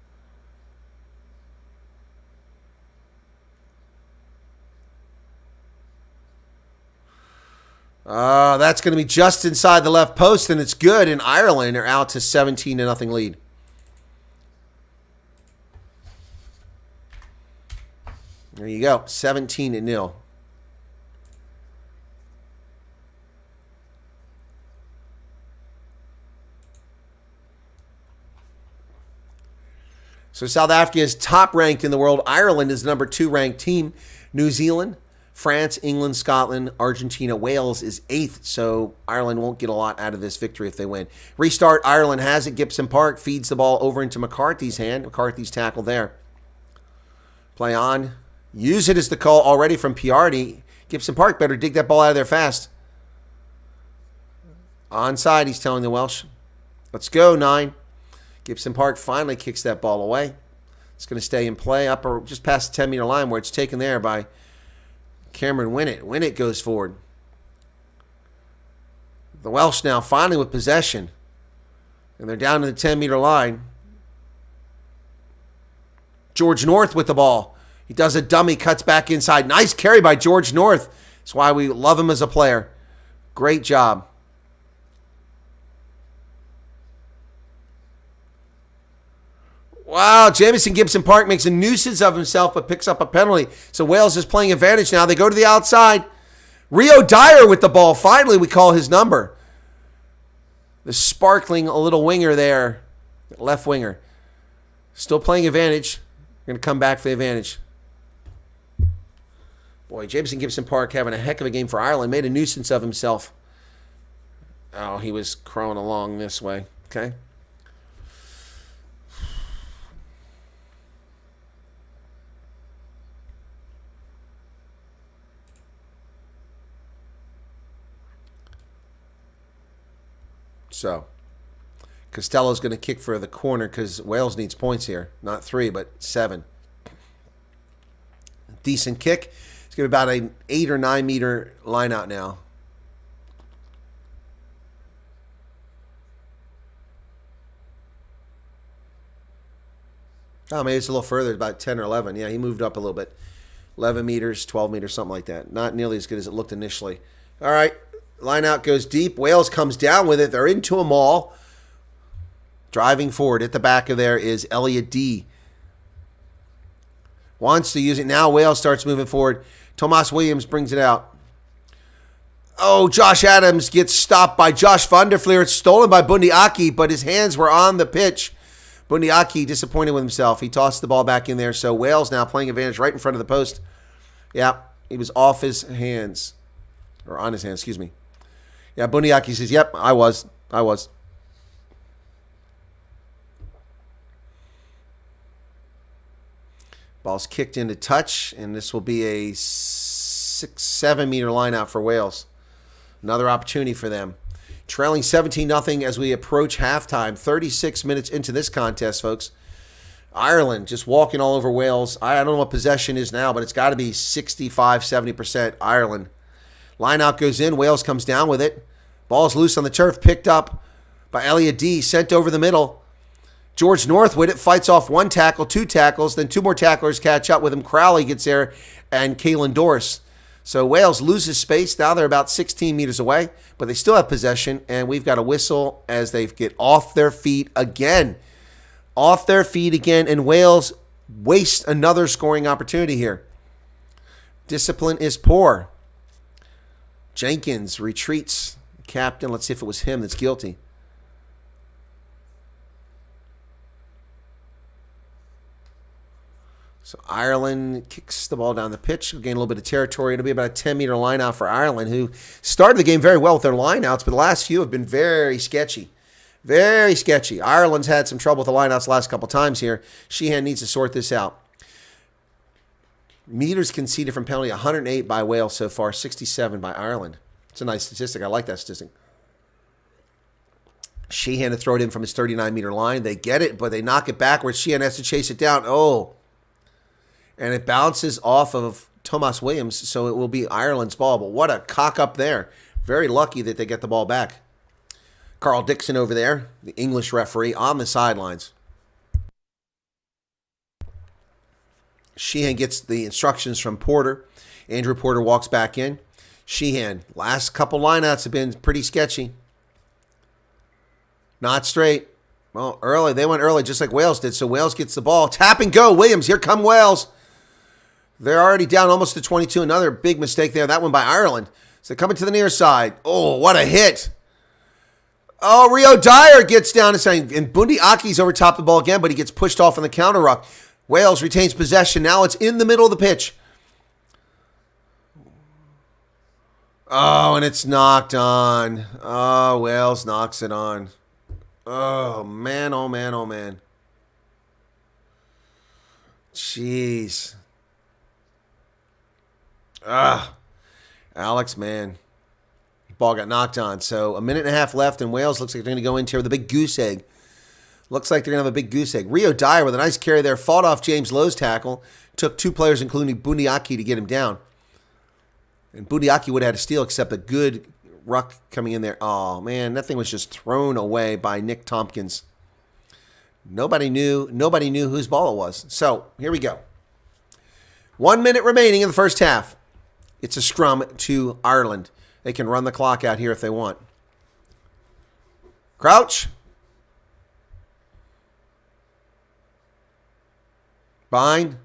That's going to be just inside the left post, and it's good. And Ireland are out to 17-0 lead. There you go, 17-0. So South Africa is top ranked in the world. Ireland is the number 2 ranked team. New Zealand, France, England, Scotland, Argentina, Wales is 8th. So Ireland won't get a lot out of this victory if they win. Restart, Ireland has it. Gibson Park feeds the ball over into McCarthy's hand. McCarthy's tackle there. Play on. Use it as the call already from Piardi. Gibson Park better dig that ball out of there fast. Onside, he's telling the Welsh. Let's go, 9. Gibson Park finally kicks that ball away. It's going to stay in play up or just past the 10-meter line where it's taken there by Cameron Winnett. Winnett goes forward. The Welsh now finally with possession. And they're down to the 10-meter line. George North with the ball. He does a dummy, cuts back inside. Nice carry by George North. That's why we love him as a player. Great job. Wow, Jamison Gibson Park makes a nuisance of himself but picks up a penalty. So Wales is playing advantage now. They go to the outside. Rio Dyer with the ball. Finally, we call his number. The sparkling little winger there. Left winger. Still playing advantage. Going to come back for the advantage. Boy, Jameson Gibson Park having a heck of a game for Ireland. Made a nuisance of himself. Oh, he was crawling along this way. Okay. So, Costello's going to kick for the corner because Wales needs points here. Not 3, but 7. Decent kick. It's going to be about an 8 or 9 meter line out now. Oh, maybe it's a little further, about 10 or 11. Yeah, he moved up a little bit. 11 meters, 12 meters, something like that. Not nearly as good as it looked initially. All right. Line out goes deep. Wales comes down with it. They're into a maul. Driving forward. At the back of there is Elliot D. Wants to use it. Now Wales starts moving forward. Tomas Williams brings it out. Oh, Josh Adams gets stopped by Josh van der Fleer. It's stolen by Bundiaki, but his hands were on the pitch. Bundiaki disappointed with himself. He tossed the ball back in there. So Wales now playing advantage right in front of the post. Yeah, he was off his hands. Or on his hands, excuse me. Yeah, Bundiaki says, yep, I was. Ball's kicked into touch, and this will be a 6-7 meter line out for Wales. Another opportunity for them. Trailing 17-0 as we approach halftime. 36 minutes into this contest, folks. Ireland just walking all over Wales. I don't know what possession is now, but it's got to be 65-70% Ireland. Line out goes in. Wales comes down with it. Ball's loose on the turf. Picked up by Elliot D. Sent over the middle. George North with it. Fights off 1 tackle, 2 tackles. Then 2 more tacklers catch up with him. Crowley gets there. And Caelan Dorse. So Wales loses space. Now they're about 16 meters away. But they still have possession. And we've got a whistle as they get off their feet again. Off their feet again. And Wales waste another scoring opportunity here. Discipline is poor. Jenkins retreats. Captain, let's see if it was him that's guilty. So Ireland kicks the ball down the pitch. We'll gain a little bit of territory. It'll be about a 10-meter line out for Ireland, who started the game very well with their lineouts, but the last few have been very sketchy. Very sketchy. Ireland's had some trouble with the lineouts the last couple times here. Sheehan needs to sort this out. Meters conceded from penalty, 108 by Wales so far, 67 by Ireland. It's a nice statistic. I like that statistic. Sheehan to throw it in from his 39-meter line. They get it, but they knock it backwards. Sheehan has to chase it down. Oh. And it bounces off of Tomas Williams, so it will be Ireland's ball. But what a cock up there. Very lucky that they get the ball back. Carl Dixon over there, the English referee, on the sidelines. Sheehan gets the instructions from Porter. Andrew Porter walks back in. Sheehan, last couple lineouts have been pretty sketchy. Not straight. Well, early. They went early just like Wales did, so Wales gets the ball. Tap and go. Williams, here come Wales. They're already down almost to 22. Another big mistake there. That one by Ireland. So coming to the near side. Oh, what a hit. Oh, Rio Dyer gets down and saying, and Bundy Aki's over top the ball again, but he gets pushed off on the counter ruck. Wales retains possession. Now it's in the middle of the pitch. Oh, and it's knocked on. Oh, Wales knocks it on. Oh, man, oh, man, oh, man. Jeez. Alex, man. Ball got knocked on. So a minute and a half left, and Wales looks like they're going to go into here with a big goose egg. Looks like they're going to have a big goose egg. Rio Dyer with a nice carry there. Fought off James Lowe's tackle. Took 2 players, including Bundiaki, to get him down. And Bundiaki would have had a steal, except a good ruck coming in there. Oh, man, that thing was just thrown away by Nick Tompkins. Nobody knew whose ball it was. So, here we go. 1 minute remaining in the first half. It's a scrum to Ireland. They can run the clock out here if they want. Crouch. Bind.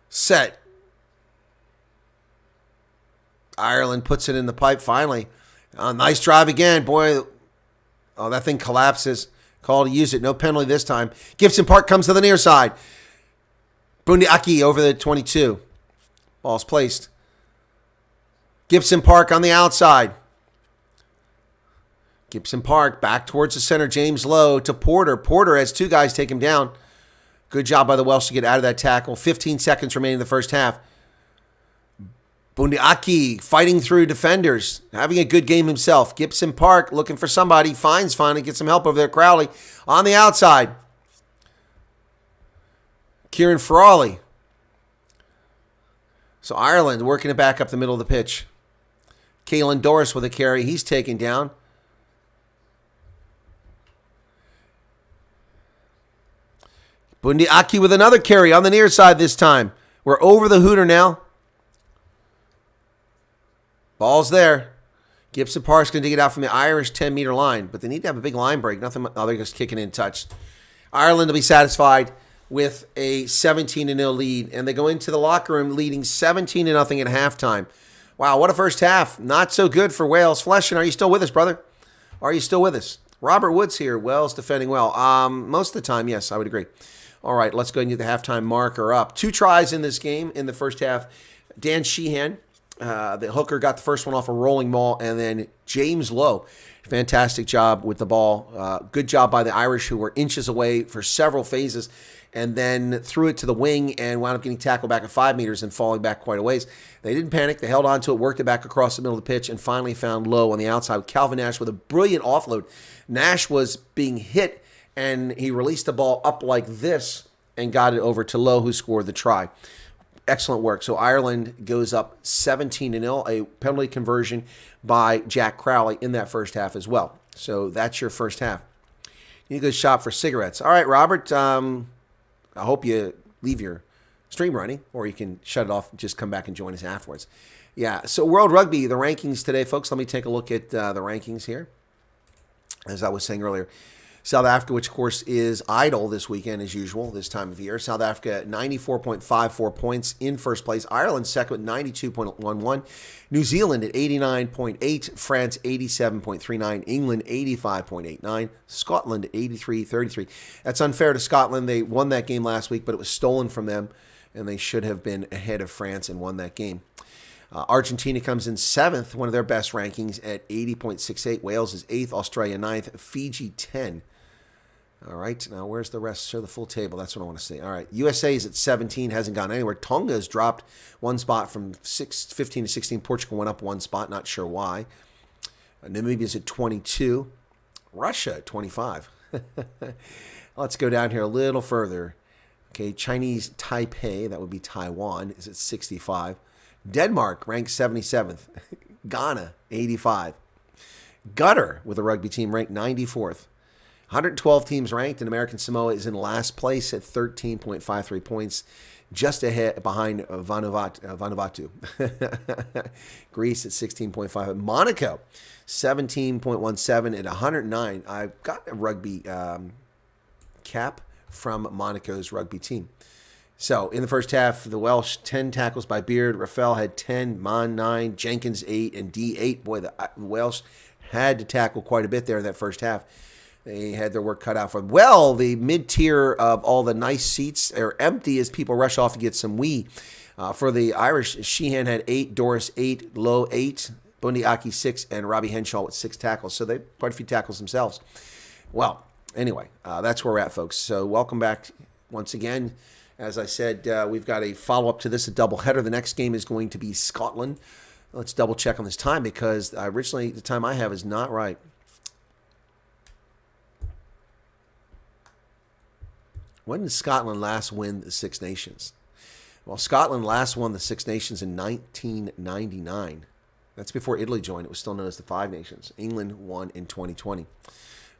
Set. Ireland puts it in the pipe finally. Nice drive again. Boy, oh, that thing collapses. Call to use it. No penalty this time. Gibson Park comes to the near side. Bundiaki over the 22. Ball's placed. Gibson Park on the outside. Gibson Park back towards the center. James Lowe to Porter. Porter has two guys take him down. Good job by the Welsh to get out of that tackle. 15 seconds remaining in the first half. Bundiaki fighting through defenders. Having a good game himself. Gibson Park looking for somebody. Finally gets some help over there. Crowley on the outside. Kieran Frawley. So Ireland working it back up the middle of the pitch. Kalen Doris with a carry. He's taken down. Bundiaki with another carry on the near side this time. We're over the hooter now. Ball's there. Gibson Park's going to dig it out from the Irish 10-meter line, but they need to have a big line break. Nothing. Oh, they're just kicking in touch. Ireland will be satisfied with a 17-0 lead, and they go into the locker room leading 17-0 at halftime. Wow, what a first half. Not so good for Wales. Fleshin, are you still with us, brother? Are you still with us? Robert Woods here. Wales defending well. Most of the time, yes, I would agree. All right, let's go and get the halftime marker up. 2 tries in this game in the first half. Dan Sheehan, the hooker, got the first one off a rolling ball, and then James Lowe, fantastic job with the ball. Good job by the Irish, who were inches away for several phases, and then threw it to the wing and wound up getting tackled back at 5 meters and falling back quite a ways. They didn't panic. They held on to it, worked it back across the middle of the pitch, and finally found Lowe on the outside with Calvin Nash with a brilliant offload. Nash was being hit, and he released the ball up like this and got it over to Lowe, who scored the try. Excellent work. So Ireland goes up 17-0, a penalty conversion by Jack Crowley in that first half as well. So that's your first half. You need to go shop for cigarettes. All right, Robert, I hope you leave your stream running, or you can shut it off and just come back and join us afterwards. Yeah, so World Rugby, the rankings today, folks. Let me take a look at the rankings here. As I was saying earlier, South Africa, which of course is idle this weekend as usual this time of year. South Africa 94.54 points in first place. Ireland second with 92.11. New Zealand at 89.8. France 87.39. England 85.89. Scotland 83.33. That's unfair to Scotland. They won that game last week, but it was stolen from them, and they should have been ahead of France and won that game. Argentina comes in 7th, one of their best rankings at 80.68. Wales is 8th. Australia 9th. Fiji 10. All right, now where's the rest? Show the full table. That's what I want to see. All right, USA is at 17, hasn't gone anywhere. Tonga has dropped one spot from 15 to 16. Portugal went up one spot, not sure why. Namibia is at 22. Russia at 25. Let's go down here a little further. Okay, Chinese Taipei, that would be Taiwan, is at 65. Denmark ranked 77th. Ghana, 85. Qatar, with a rugby team, ranked 94th. 112 teams ranked, and American Samoa is in last place at 13.53 points, just ahead behind Vanuatu. Greece at 16.5. Monaco, 17.17 at 109. I've got a rugby cap from Monaco's rugby team. So, in the first half, the Welsh, 10 tackles by Beard. Rafael had 10, Mann 9, Jenkins 8, and D 8. Boy, the Welsh had to tackle quite a bit there in that first half. They had their work cut out for them. Well, the mid-tier of all the nice seats are empty as people rush off to get some wee. For the Irish, Sheehan had 8, Doris 8, Lowe 8, Bundiaki 6, and Robbie Henshaw with 6 tackles. So they quite a few tackles themselves. Well, anyway, that's where we're at, folks. So welcome back once again. As I said, we've got a follow-up to this, a doubleheader. The next game is going to be Scotland. Let's double-check on this time because originally the time I have is not right. When did Scotland last win the Six Nations? Well, Scotland last won the Six Nations in 1999. That's before Italy joined. It was still known as the Five Nations. England won in 2020.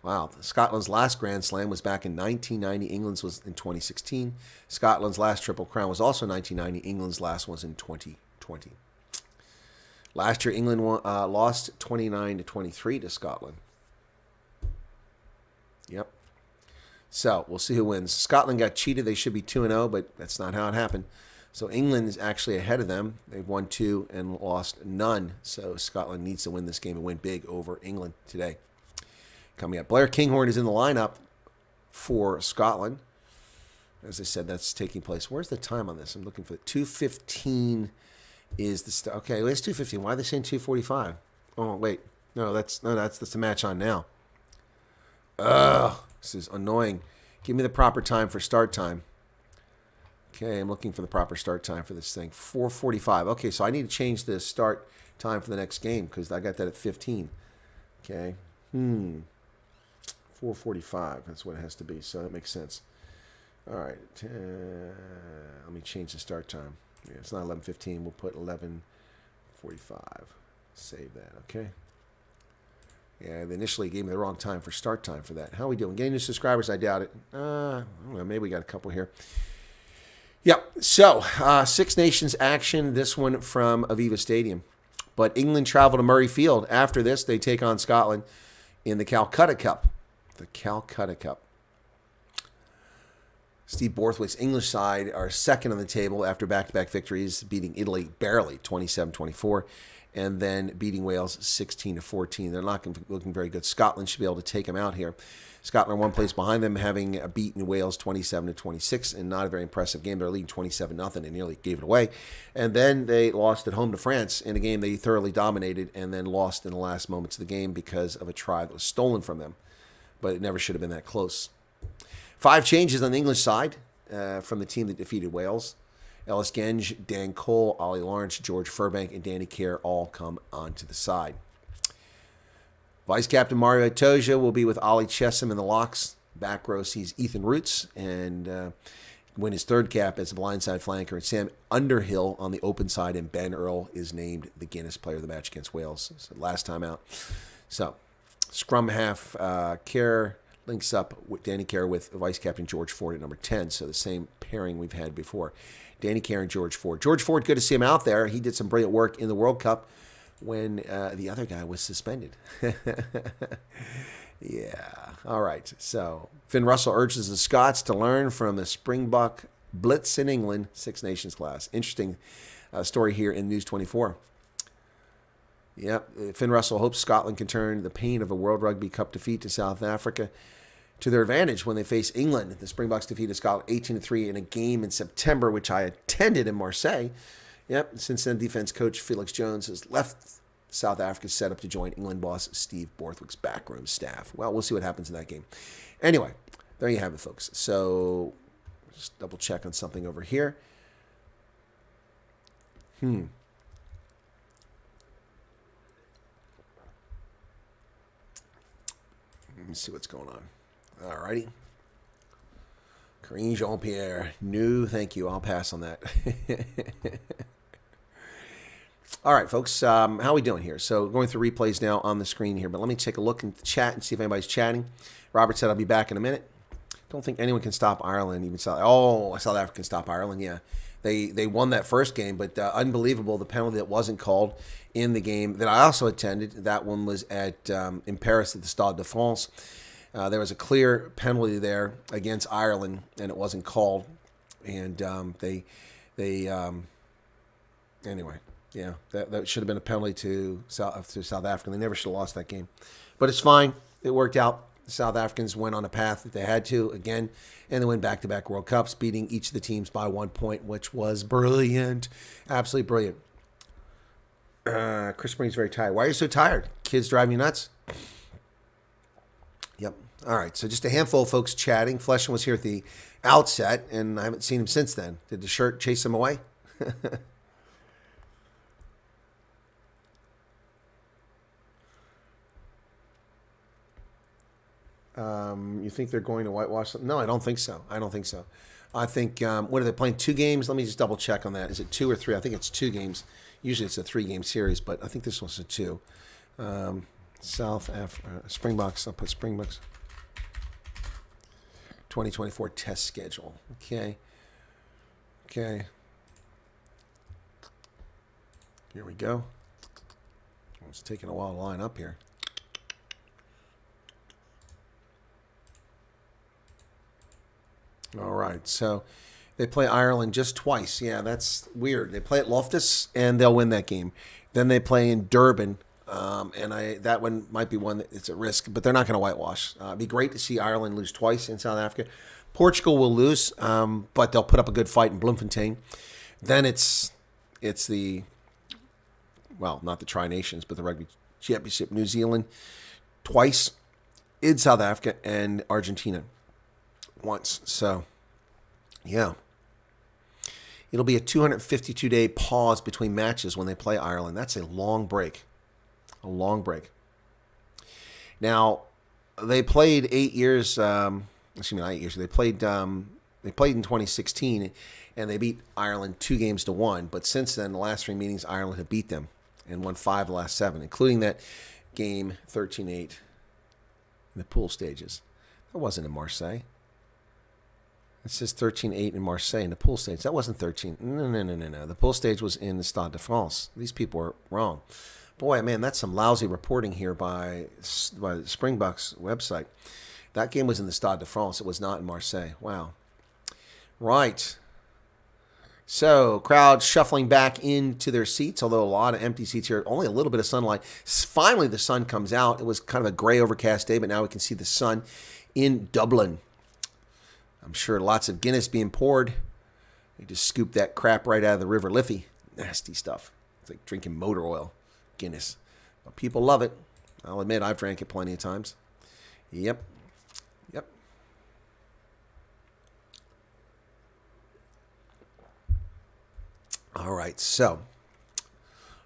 Wow. Scotland's last Grand Slam was back in 1990. England's was in 2016. Scotland's last Triple Crown was also 1990. England's last was in 2020. Last year, England lost 29-23 to Scotland. Yep. So we'll see who wins. Scotland got cheated. They should be 2-0, but that's not how it happened. So England is actually ahead of them. They've won 2 and lost none. So Scotland needs to win this game and win big over England today. Coming up, Blair Kinghorn is in the lineup for Scotland. As I said, that's taking place. Where's the time on this? I'm looking for 2:15 is the start. Okay, it's 2:15. Why are they saying 2:45? Oh, wait. No, that's the match on now. Ugh, this is annoying. Give me the proper time for start time. Okay, I'm looking for the proper start time for this thing. 4:45. Okay, so I need to change the start time for the next game because I got that at 15. Okay. 4:45. That's what it has to be. So that makes sense. All right. Let me change the start time. Yeah, it's not 11:15. We'll put 11:45. Save that. Okay. Yeah, they initially gave me the wrong time for start time for that. How are we doing? Getting new subscribers? I doubt it. I don't know, maybe we got a couple here. Yep. So, Six Nations action, this one from Aviva Stadium. But England travel to Murray Field. After this, they take on Scotland in the Calcutta Cup. The Calcutta Cup. Steve Borthwick's English side are second on the table after back-to-back victories, beating Italy barely 27-24, and then beating Wales 16-14. They're not looking very good. Scotland should be able to take them out here. Scotland are one place behind them, having beaten Wales 27-26, and not a very impressive game. They're leading 27-0 and nearly gave it away. And then they lost at home to France in a game they thoroughly dominated, and then lost in the last moments of the game because of a try that was stolen from them. But it never should have been that close. 5 changes on the English side from the team that defeated Wales. Ellis Genge, Dan Cole, Ollie Lawrence, George Furbank, and Danny Kerr all come onto the side. Vice Captain Mario Itoja will be with Ollie Chesham in the locks. Back row sees Ethan Roots and win his 3rd cap as a blindside flanker. And Sam Underhill on the open side, and Ben Earl is named the Guinness Player of the Match against Wales. So last time out. So scrum half, Kerr links up with Danny Kerr with Vice Captain George Ford at number 10. So the same pairing we've had before. Danny Kerr and George Ford. George Ford, good to see him out there. He did some brilliant work in the World Cup when the other guy was suspended. Yeah. All right. So Finn Russell urges the Scots to learn from the Springbok Blitz in England, Six Nations class. Interesting story here in News 24. Yep. Finn Russell hopes Scotland can turn the pain of a World Rugby Cup defeat to South Africa to their advantage when they face England. The Springboks defeated Scotland 18-3 in a game in September, which I attended in Marseille. Yep, since then, defense coach Felix Jones has left South Africa set up to join England boss Steve Borthwick's backroom staff. Well, we'll see what happens in that game. Anyway, there you have it, folks. So, just double check on something over here. Let me see what's going on. All righty. Karine Jean-Pierre. No, thank you. I'll pass on that. All right, folks. How are we doing here? So going through replays now on the screen here, but let me take a look in the chat and see if anybody's chatting. Robert said I'll be back in a minute. Don't think anyone can stop Ireland. Even South Africa can stop Ireland. Yeah, they won that first game, but unbelievable the penalty that wasn't called in the game that I also attended. That one was at in Paris at the Stade de France. There was a clear penalty there against Ireland, and it wasn't called. And anyway, yeah, that should have been a penalty to South Africa. They never should have lost that game, but it's fine. It worked out. The South Africans went on a path that they had to again, and they went back-to-back World Cups, beating each of the teams by 1 point, which was brilliant, absolutely brilliant. Chris Spring's very tired. Why are you so tired? Kids drive you nuts? Yep. All right. So just a handful of folks chatting. Fleshman was here at the outset, and I haven't seen him since then. Did the shirt chase him away? You think they're going to whitewash them? No, I don't think so. I think, what are they playing? 2 games? Let me just double check on that. Is it 2 or 3? I think it's 2 games. Usually it's a 3-game series, but I think this one's a 2. South Africa, Springboks. I'll put Springboks. 2024 test schedule. Okay. Here we go. It's taking a while to line up here. All right, so they play Ireland just twice. Yeah, that's weird. They play at Loftus, and they'll win that game. Then they play in Durban, and that one might be one that it's at risk, but they're not going to whitewash. It'd be great to see Ireland lose twice in South Africa. Portugal will lose, but they'll put up a good fight in Bloemfontein. Then it's the, well, not the Tri-Nations, but the Rugby Championship. New Zealand twice, in South Africa, and Argentina once. So, yeah. It'll be a 252-day pause between matches when they play Ireland. That's a long break. A long break. Now, they played 8 years. Not 8 years. They played in 2016, and they beat Ireland 2-1. But since then, the last 3 meetings, Ireland have beat them and won 5 of the last 7, including that game 13-8 in the pool stages. That wasn't in Marseille. It says 13-8 in Marseille in the pool stage. That wasn't 13. No. The pool stage was in the Stade de France. These people were wrong. Boy, man, that's some lousy reporting here by the Springboks website. That game was in the Stade de France. It was not in Marseille. Wow. Right. So, crowd shuffling back into their seats, although a lot of empty seats here. Only a little bit of sunlight. Finally, the sun comes out. It was kind of a gray overcast day, but now we can see the sun in Dublin. I'm sure lots of Guinness being poured. They just scoop that crap right out of the River Liffey. Nasty stuff. It's like drinking motor oil. Guinness. But people love it. I'll admit I've drank it plenty of times. Yep. All right, so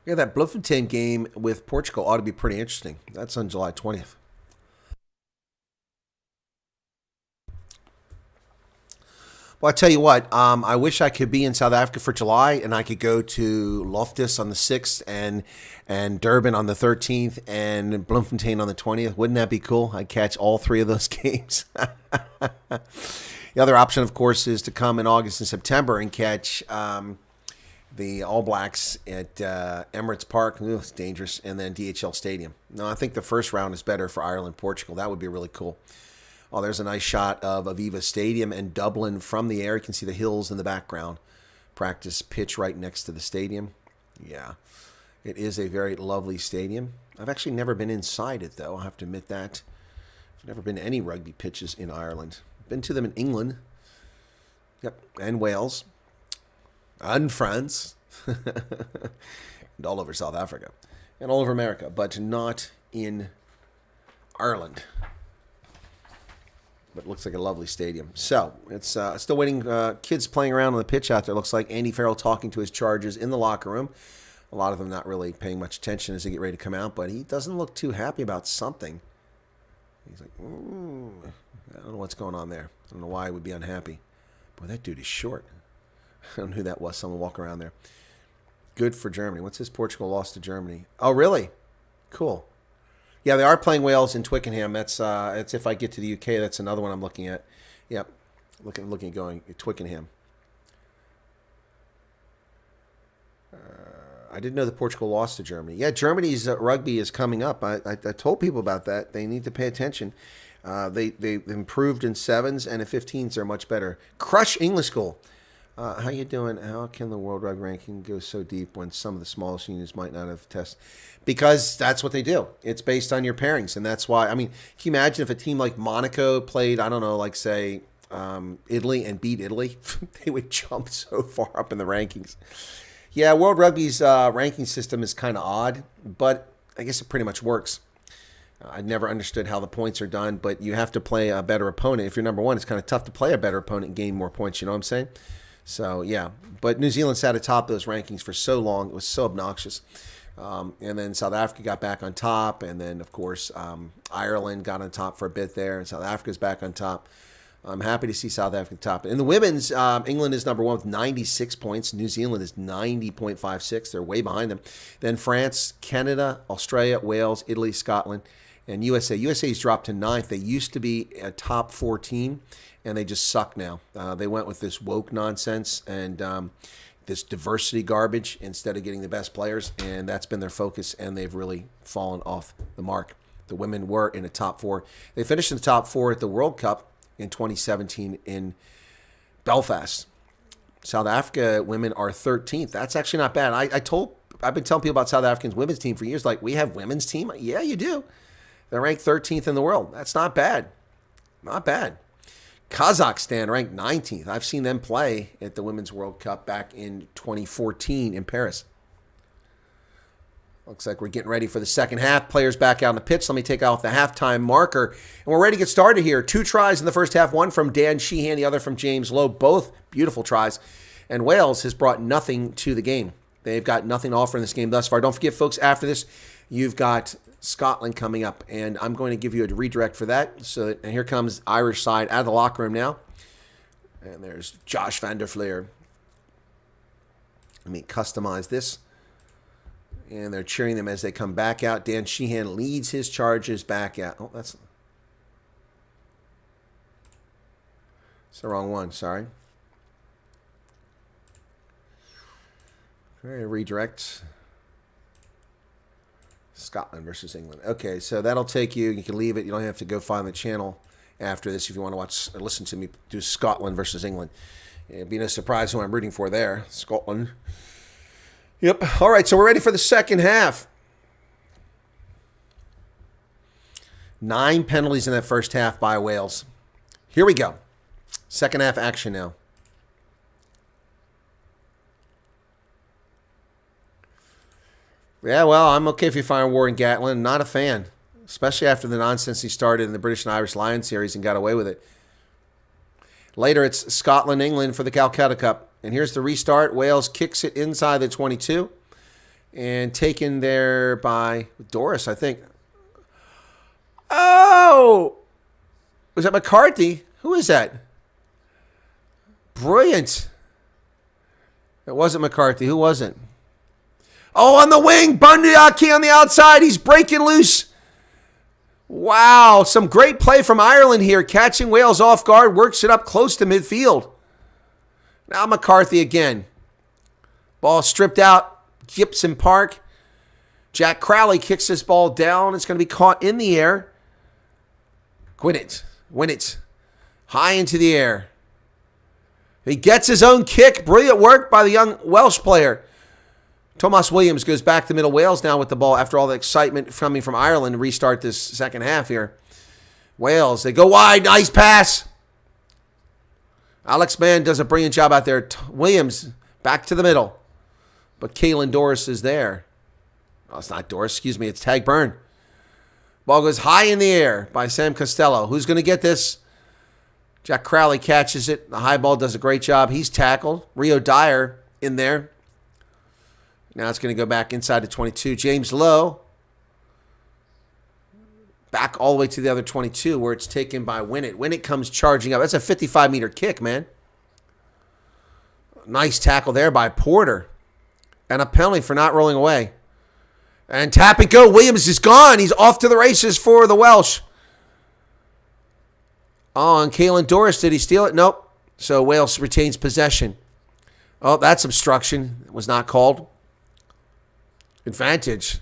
yeah, that Bloemfontein game with Portugal ought to be pretty interesting. That's on July 20th. Well, I tell you what, I wish I could be in South Africa for July and I could go to Loftus on the 6th and Durban on the 13th and Bloemfontein on the 20th. Wouldn't that be cool? I'd catch all 3 of those games. The other option, of course, is to come in August and September and catch the All Blacks at Emirates Park. Ooh, it's dangerous. And then DHL Stadium. No, I think the first round is better for Ireland-Portugal. That would be really cool. Oh, there's a nice shot of Aviva Stadium and Dublin from the air. You can see the hills in the background. Practice pitch right next to the stadium. Yeah, it is a very lovely stadium. I've actually never been inside it, though. I have to admit that. I've never been to any rugby pitches in Ireland. Been to them in England. Yep, and Wales. And France. And all over South Africa. And all over America. But not in Ireland. But it looks like a lovely stadium. So, it's still waiting. Kids playing around on the pitch out there. Looks like Andy Farrell talking to his Chargers in the locker room. A lot of them not really paying much attention as they get ready to come out. But he doesn't look too happy about something. He's like, I don't know what's going on there. I don't know why he would be unhappy. Boy, that dude is short. I don't know who that was. Someone walking around there. Good for Germany. What's this? Portugal lost to Germany. Oh, really? Cool. Yeah, they are playing Wales in Twickenham. That's if I get to the UK. That's another one I'm looking at. Yep, looking at going at Twickenham. I didn't know that Portugal lost to Germany. Yeah, Germany's rugby is coming up. I told people about that. They need to pay attention. They improved in 7s and in 15s. They're much better. Crush English School. How you doing? How can the World Rugby ranking go so deep when some of the smallest unions might not have tested? Because that's what they do. It's based on your pairings, and that's why. I mean, can you imagine if a team like Monaco played, I don't know, like say Italy and beat Italy? They would jump so far up in the rankings. Yeah, World Rugby's ranking system is kind of odd, but I guess it pretty much works. I never understood how the points are done, but you have to play a better opponent. If you're number 1, it's kind of tough to play a better opponent and gain more points. You know what I'm saying? So, yeah. But New Zealand sat atop those rankings for so long. It was so obnoxious. And then South Africa got back on top. And then, of course, Ireland got on top for a bit there. And South Africa's back on top. I'm happy to see South Africa top. In the women's, England is number 1 with 96 points. New Zealand is 90.56. They're way behind them. Then France, Canada, Australia, Wales, Italy, Scotland, and USA. USA's dropped to 9th. They used to be a top 4 team, and they just suck now. They went with this woke nonsense and this diversity garbage instead of getting the best players, and that's been their focus, and they've really fallen off the mark. The women were in the top 4. They finished in the top 4 at the World Cup in 2017 in Belfast. South Africa women are 13th. That's actually not bad. I've been telling people about South Africa's women's team for years. Like, we have women's team? Yeah, you do. They're ranked 13th in the world. That's not bad. Not bad. Kazakhstan ranked 19th. I've seen them play at the Women's World Cup back in 2014 in Paris. Looks like we're getting ready for the second half. Players back out on the pitch. Let me take off the halftime marker. And we're ready to get started here. 2 tries in the first half. One from Dan Sheehan, the other from James Lowe. Both beautiful tries. And Wales has brought nothing to the game. They've got nothing to offer in this game thus far. Don't forget, folks, after this, you've got Scotland coming up. And I'm going to give you a redirect for that. And here comes Irish side out of the locker room now. And there's Josh van der Fleer. Let me customize this. And they're cheering them as they come back out. Dan Sheehan leads his charges back out. Oh, that's the wrong one. Sorry. All right, redirect. Scotland versus England. Okay, so that'll take you. You can leave it. You don't have to go find the channel after this if you want to watch or listen to me do Scotland versus England. It'd be no surprise who I'm rooting for there. Scotland. Yep. All right, so we're ready for the second half. 9 penalties in that first half by Wales. Here we go. Second half action now. Yeah, well, I'm okay if you find Warren Gatland. Not a fan, especially after the nonsense he started in the British and Irish Lions series and got away with it. Later, it's Scotland-England for the Calcutta Cup. And here's the restart. Wales kicks it inside the 22 and taken there by Doris, I think. Oh! Was that McCarthy? Who is that? Brilliant. It wasn't McCarthy. Who was it? Oh, on the wing. Bundyaki on the outside. He's breaking loose. Wow. Some great play from Ireland here. Catching Wales off guard. Works it up close to midfield. Now McCarthy again. Ball stripped out. Gibson Park. Jack Crowley kicks this ball down. It's going to be caught in the air. Win it. High into the air. He gets his own kick. Brilliant work by the young Welsh player. Thomas Williams goes back to middle Wales now with the ball after all the excitement coming from Ireland to restart this second half here. Wales, they go wide. Nice pass. Alex Mann does a brilliant job out there. Williams back to the middle. But Caelan Doris is there. Oh, it's not Doris. Excuse me. It's Tag Byrne. Ball goes high in the air by Sam Costello. Who's going to get this? Jack Crowley catches it. The high ball does a great job. He's tackled. Rio Dyer in there. Now it's going to go back inside the 22. James Lowe back all the way to the other 22 where it's taken by Winnett. Winnett comes charging up. That's a 55-meter kick, man. Nice tackle there by Porter. And a penalty for not rolling away. And tap and go. Williams is gone. He's off to the races for the Welsh. Oh, and Caelan Doris, did he steal it? Nope. So Wales retains possession. Oh, that's obstruction. It was not called. Advantage.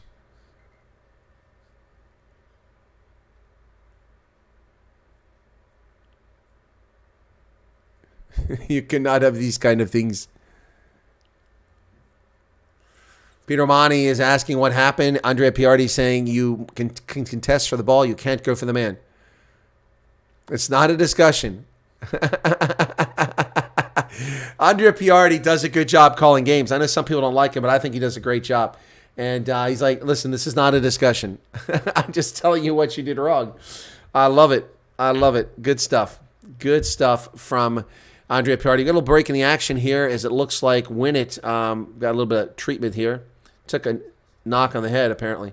You cannot have these kind of things. Peter Romani is asking what happened. Andrea Piardi saying you can contest for the ball. You can't go for the man. It's not a discussion. Andrea Piardi does a good job calling games. I know some people don't like him, but I think he does a great job. And he's like, listen, this is not a discussion. I'm just telling you what you did wrong. I love it. I love it. Good stuff. Good stuff from Andrea Piardi. Got a little break in the action here as it looks like Winnett got a little bit of treatment here. Took a knock on the head, apparently.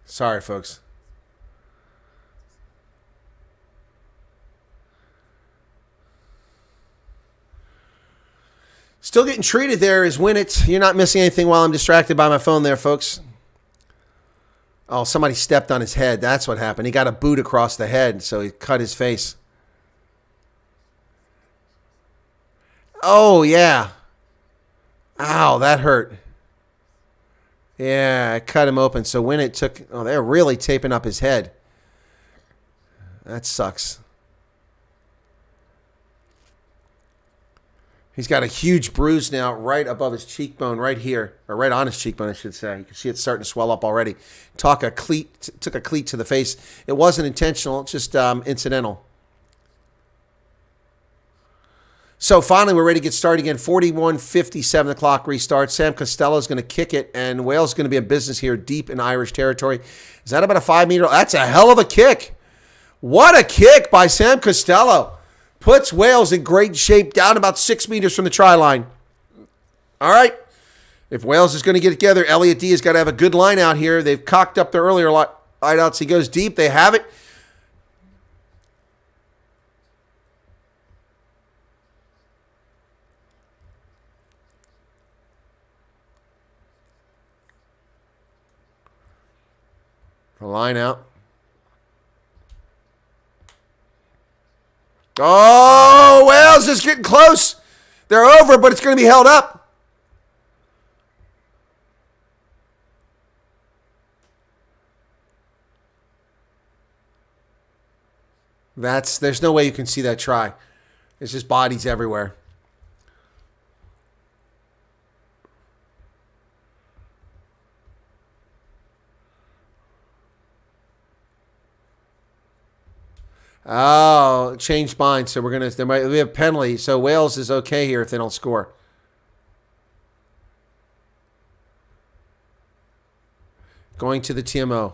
Sorry, folks. Still getting treated there is Winnett. You're not missing anything while I'm distracted by my phone there, folks. Oh, somebody stepped on his head. That's what happened. He got a boot across the head, so he cut his face. Oh, yeah. Ow, that hurt. Yeah, it cut him open. So when it took... Oh, they're really taping up his head. That sucks. He's got a huge bruise now right above his cheekbone, right here. Or right on his cheekbone, I should say. You can see it starting to swell up already. Took a cleat to the face. It wasn't intentional, just incidental. So finally, we're ready to get started again. 41:57, the clock restarts. Sam Costello is going to kick it, and Wales is going to be in business here deep in Irish territory. Is that about a 5-meter? That's a hell of a kick. What a kick by Sam Costello. Puts Wales in great shape down about 6 meters from the try line. All right. If Wales is going to get it together, Elliot D has got to have a good line out here. They've cocked up their earlier line outs. He goes deep. They have it. The line out. Oh, Wales is getting close. They're over, but it's going to be held up. There's no way you can see that try. It's just bodies everywhere. Oh, changed mind. So there might be a penalty. So Wales is okay here if they don't score. Going to the TMO.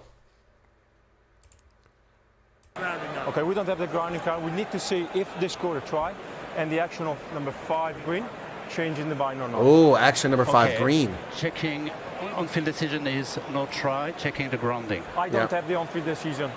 Okay, we don't have the grounding card. We need to see if they score a try and the action of number 5 green, changing the bind or not. Oh, action number 5 green. Checking on-field decision is no try. Checking the grounding. I don't have the on-field decision.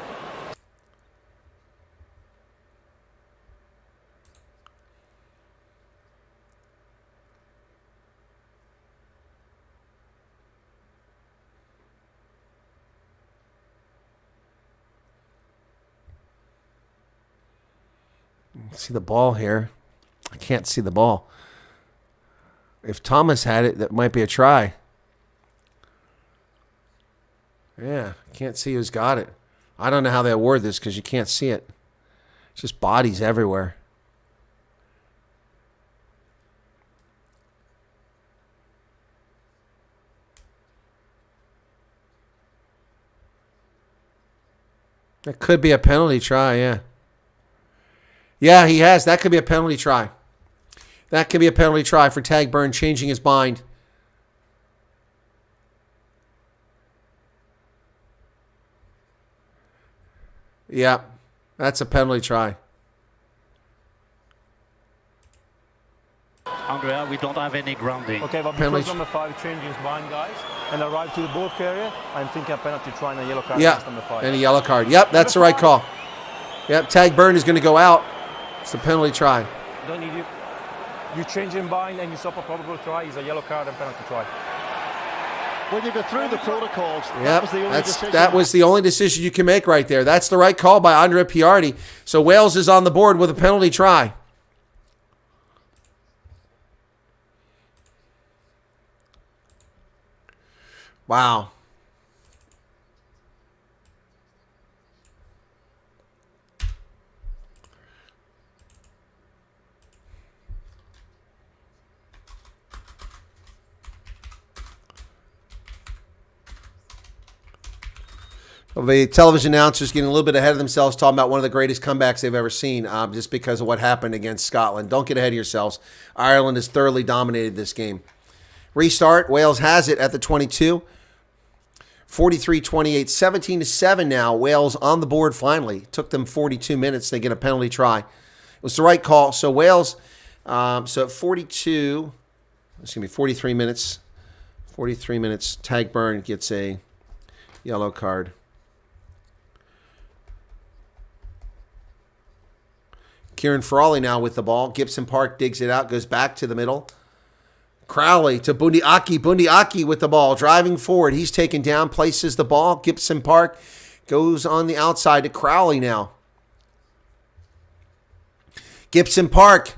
See the ball here. I can't see the ball. If Thomas had it, that might be a try. Yeah, can't see who's got it. I don't know how they award this because you can't see it. It's just bodies everywhere. That could be a penalty try, yeah. Yeah, he has. That could be a penalty try. That could be a penalty try for Tagburn changing his mind. Yeah, that's a penalty try. Andrea, we don't have any grounding. Okay, but because number 5 changing his mind, guys, and arrived to the ball carrier, I'm thinking a penalty try and a yellow card against number 5. And a yellow card. Yep, that's the right call. Yep, Tagburn is going to go out. It's a penalty try. Don't need you. You change in bind and you stop a probable try. It's a yellow card and penalty try. When you go through the protocols, yep, that was the only decision you can make right there. That's the right call by Andrea Piardi. So Wales is on the board with a penalty try. Wow. The television announcers getting a little bit ahead of themselves, talking about one of the greatest comebacks they've ever seen, just because of what happened against Scotland. Don't get ahead of yourselves. Ireland has thoroughly dominated this game. Restart. Wales has it at the 22. 43-28, 17-7 now. Wales on the board finally. Took them 42 minutes. They get a penalty try. It was the right call. So Wales, so at 42, excuse me, 43 minutes. 43 minutes. Tagburn gets a yellow card. Kieran Frawley now with the ball. Gibson Park digs it out, goes back to the middle. Crowley to Bundiaki. Bundiaki with the ball, driving forward. He's taken down, places the ball. Gibson Park goes on the outside to Crowley now. Gibson Park.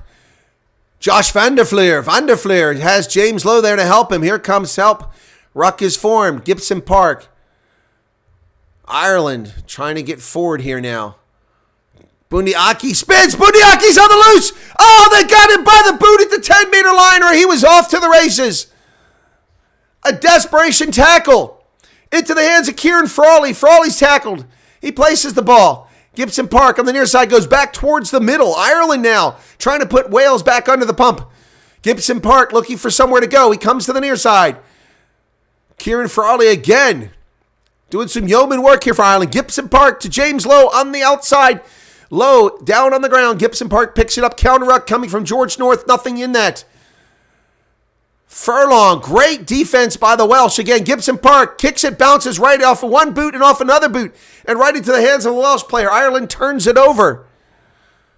Josh Van der Fleer. Van der Fleer has James Lowe there to help him. Here comes help. Ruck is formed. Gibson Park. Ireland trying to get forward here now. Bundiaki spins. Bundiaki's on the loose. Oh, they got him by the boot at the 10-meter line, or he was off to the races. A desperation tackle into the hands of Kieran Frawley. Frawley's tackled. He places the ball. Gibson Park on the near side goes back towards the middle. Ireland now trying to put Wales back under the pump. Gibson Park looking for somewhere to go. He comes to the near side. Kieran Frawley again doing some yeoman work here for Ireland. Gibson Park to James Lowe on the outside. Lowe down on the ground. Gibson Park picks it up. Counter ruck coming from George North. Nothing in that. Furlong, great defense by the Welsh. Again, Gibson Park kicks it, bounces right off of one boot and off another boot, and right into the hands of the Welsh player. Ireland turns it over.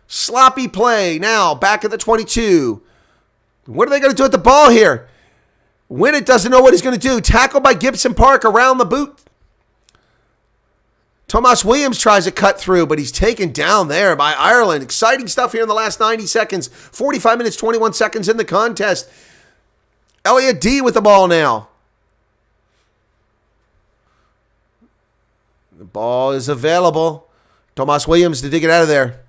Sloppy play now, back at the 22. What are they going to do with the ball here? Winnett doesn't know what he's going to do. Tackle by Gibson Park around the boot. Tomas Williams tries to cut through, but he's taken down there by Ireland. Exciting stuff here in the last 90 seconds. 45 minutes, 21 seconds in the contest. Elliot D with the ball now. The ball is available. Tomas Williams to dig it out of there.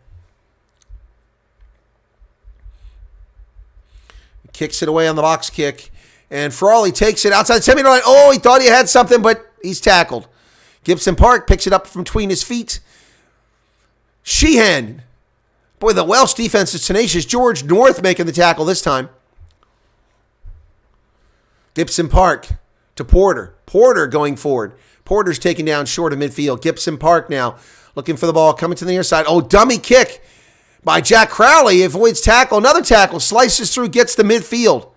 Kicks it away on the box kick. And Frawley takes it outside the 10-meter line. Oh, he thought he had something, but he's tackled. Gibson Park picks it up from between his feet. Sheehan. Boy, the Welsh defense is tenacious. George North making the tackle this time. Gibson Park to Porter. Porter going forward. Porter's taken down short of midfield. Gibson Park now looking for the ball. Coming to the near side. Oh, dummy kick by Jack Crowley. Avoids tackle. Another tackle. Slices through. Gets to midfield.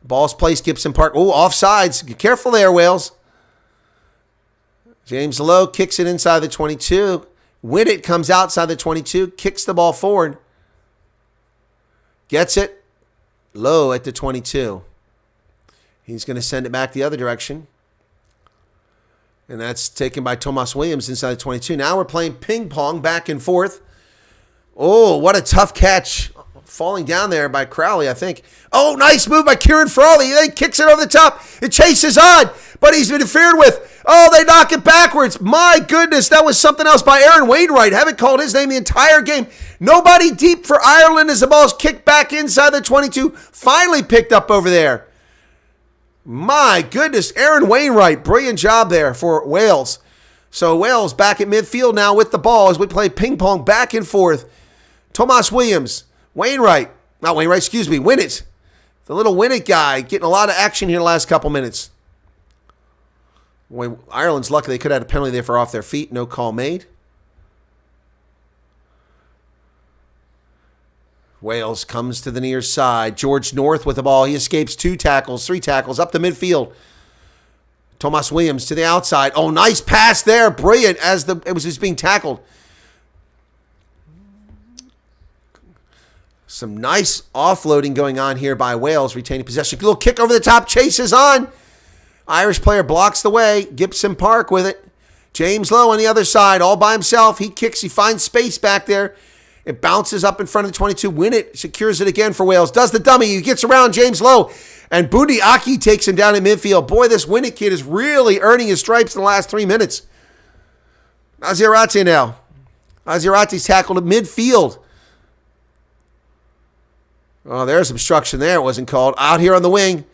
Ball's placed. Gibson Park. Oh, offsides. Be careful there, Wales. James Lowe kicks it inside the 22. Winnett comes outside the 22. Kicks the ball forward. Gets it. Lowe at the 22. He's going to send it back the other direction. And that's taken by Tomas Williams inside the 22. Now we're playing ping pong back and forth. Oh, what a tough catch. Falling down there by Crowley, I think. Oh, nice move by Kieran Frawley. He kicks it over the top. It chases on, but he's been interfered with. Oh, they knock it backwards. My goodness, that was something else by Aaron Wainwright. Haven't called his name the entire game. Nobody deep for Ireland as the ball's kicked back inside the 22. Finally picked up over there. My goodness, Aaron Wainwright, brilliant job there for Wales. So Wales back at midfield now with the ball as we play ping pong back and forth. Tomas Williams, Winnett. The little Winnett guy getting a lot of action here the last couple minutes. Boy, Ireland's lucky they could have had a penalty there for off their feet. No call made. Wales comes to the near side. George North with the ball. He escapes 3 tackles up the midfield. Tomas Williams to the outside. Oh, nice pass there. Brilliant as it was just being tackled. Some nice offloading going on here by Wales, retaining possession. Little kick over the top. Chases on. Irish player blocks the way. Gibson Park with it. James Lowe on the other side, all by himself. He kicks. He finds space back there. It bounces up in front of the 22. Winnett secures it again for Wales. Does the dummy. He gets around James Lowe. And Bundiaki takes him down in midfield. Boy, this Winnett kid is really earning his stripes in the last 3 minutes. Aziarate now. Aziarate's tackled at midfield. Oh, there's obstruction there. It wasn't called. Out here on the wing.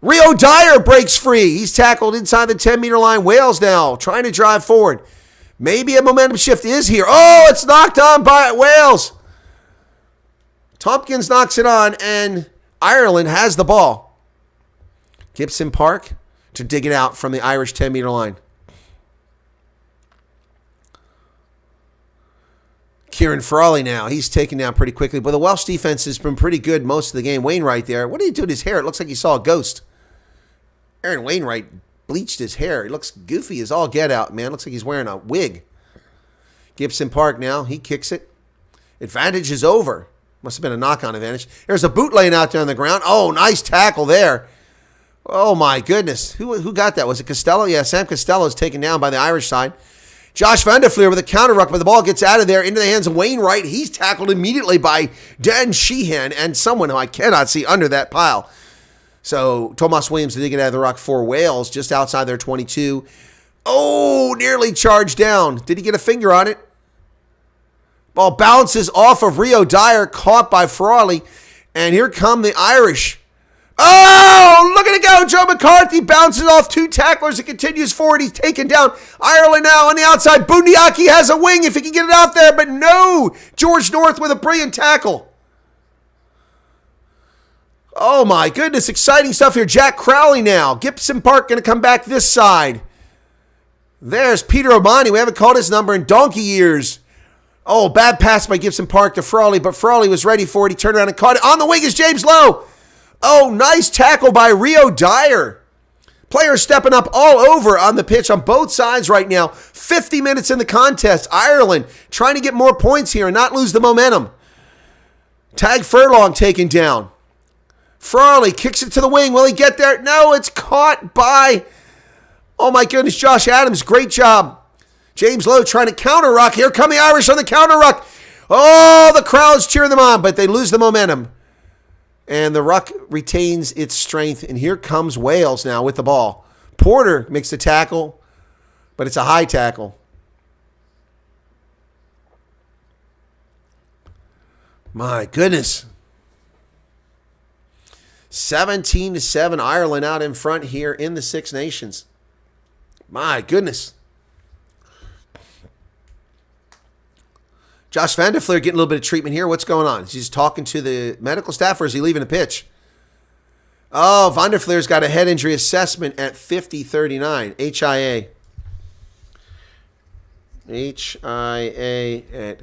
Rio Dyer breaks free. He's tackled inside the 10-meter line. Wales now trying to drive forward. Maybe a momentum shift is here. Oh, it's knocked on by Wales. Tompkins knocks it on, and Ireland has the ball. Gibson Park to dig it out from the Irish 10-meter line. Kieran Frawley now. He's taken down pretty quickly, but the Welsh defense has been pretty good most of the game. Wainwright there. What did he do with his hair? It looks like he saw a ghost. Aaron Wainwright bleached his hair. He looks goofy as all get out, man. Looks like he's wearing a wig. Gibson Park now. He kicks it. Advantage is over. Must have been a knock-on advantage. There's a boot laying out there on the ground. Oh, nice tackle there. Oh, my goodness. Who got that? Was it Costello? Yeah, Sam Costello is taken down by the Irish side. Josh Van der Fleer with a counter ruck, but the ball gets out of there into the hands of Wainwright. He's tackled immediately by Dan Sheehan and someone who I cannot see under that pile. So Tomas Williams did get out of the ruck for Wales, just outside their 22. Oh, nearly charged down. Did he get a finger on it? Ball bounces off of Rio Dyer, caught by Frawley. And here come the Irish. Oh, look at it go. Joe McCarthy bounces off 2 tacklers and continues forward. He's taken down. Ireland now on the outside. Bundiaki has a wing if he can get it out there, but no. George North with a brilliant tackle. Oh my goodness, exciting stuff here. Jack Crowley now. Gibson Park going to come back this side. There's Peter O'Mani. We haven't called his number in donkey years. Oh, bad pass by Gibson Park to Frawley, but Frawley was ready for it. He turned around and caught it. On the wing is James Lowe. Oh, nice tackle by Rio Dyer. Players stepping up all over on the pitch on both sides right now. 50 minutes in the contest. Ireland trying to get more points here and not lose the momentum. Tag Furlong taken down. Frawley kicks it to the wing. Will he get there? No, it's caught by, oh my goodness, Josh Adams. Great job. James Lowe trying to counter ruck. Here come the Irish on the counter ruck. Oh, the crowd's cheering them on, but they lose the momentum. And the ruck retains its strength. And here comes Wales now with the ball. Porter makes the tackle, but it's a high tackle. My goodness. 17-7, Ireland out in front here in the Six Nations. My goodness. Josh Van der Fleer getting a little bit of treatment here. What's going on? Is he just talking to the medical staff or is he leaving the pitch? Oh, Van der Fleer's got a head injury assessment at 50-39. HIA. HIA at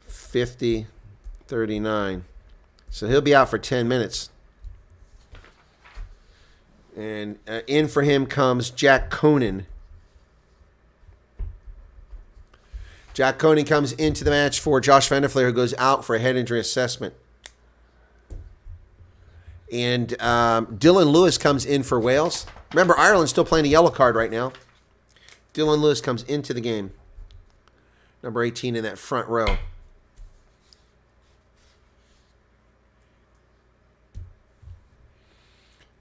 50-39. So he'll be out for 10 minutes. And in for him comes Jack Conan. Jack Conan comes into the match for Josh Van der Fleer, who goes out for a head injury assessment. And Dylan Lewis comes in for Wales. Remember, Ireland's still playing a yellow card right now. Dylan Lewis comes into the game. Number 18 in that front row.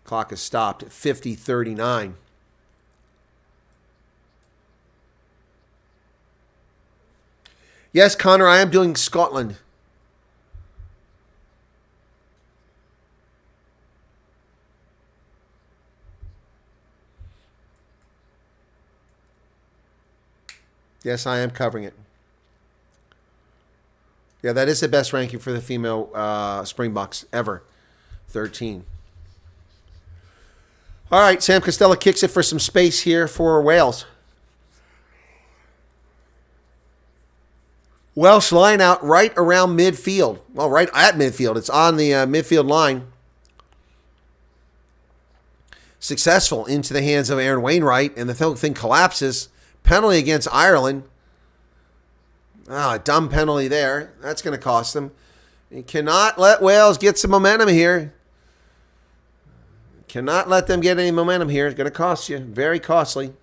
Clock is stopped at 50-39. Yes, Connor, I am doing Scotland. Yes, I am covering it. Yeah, that is the best ranking for the female Springboks ever. 13. All right, Sam Costello kicks it for some space here for Wales. Welsh line out right around midfield. Well, right at midfield. It's on the midfield line. Successful into the hands of Aaron Wainwright, and the whole thing collapses. Penalty against Ireland. A dumb penalty there. That's going to cost them. You cannot let Wales get some momentum here. Cannot let them get any momentum here. It's going to cost you. Very costly.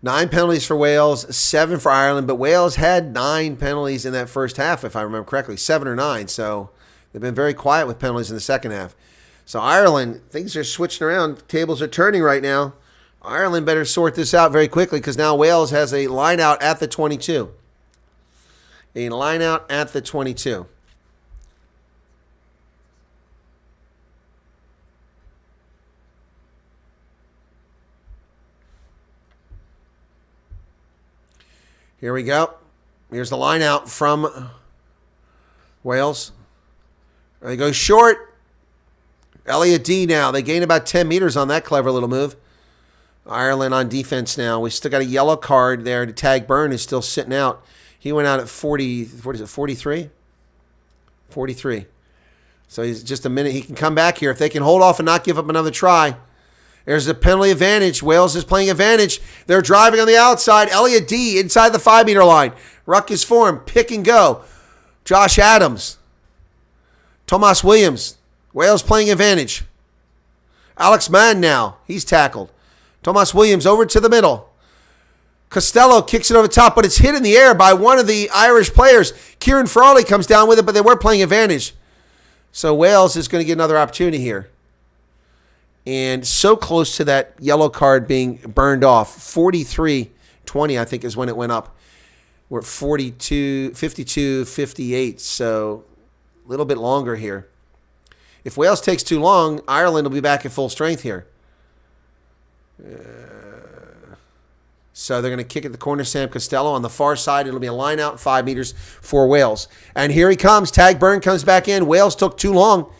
9 penalties for Wales, 7 for Ireland. But Wales had 9 penalties in that first half, if I remember correctly. 7 or 9. So they've been very quiet with penalties in the second half. So Ireland, things are switching around. Tables are turning right now. Ireland better sort this out very quickly because now Wales has a line out at the 22. A line out at the 22. Here we go. Here's the line out from Wales. They go short. Elliot D now. They gain about 10 meters on that clever little move. Ireland on defense now. We still got a yellow card there to Tag Byrne, who's still sitting out. He went out at 40, what is it, 43? 43. So he's just a minute. He can come back here. If they can hold off and not give up another try. There's a penalty advantage. Wales is playing advantage. They're driving on the outside. Elliot D inside the 5-meter line. Ruck is formed. Pick and go. Josh Adams. Tomas Williams. Wales playing advantage. Alex Mann now. He's tackled. Tomas Williams over to the middle. Costello kicks it over the top, but it's hit in the air by one of the Irish players. Kieran Frawley comes down with it, but they were playing advantage. So Wales is going to get another opportunity here. And so close to that yellow card being burned off. 43-20, I think, is when it went up. We're at 52-58, so a little bit longer here. If Wales takes too long, Ireland will be back at full strength here. So they're going to kick at the corner, Sam Costello. On the far side, it'll be a line out, 5 meters for Wales. And here he comes. Tag Byrne comes back in. Wales took too long.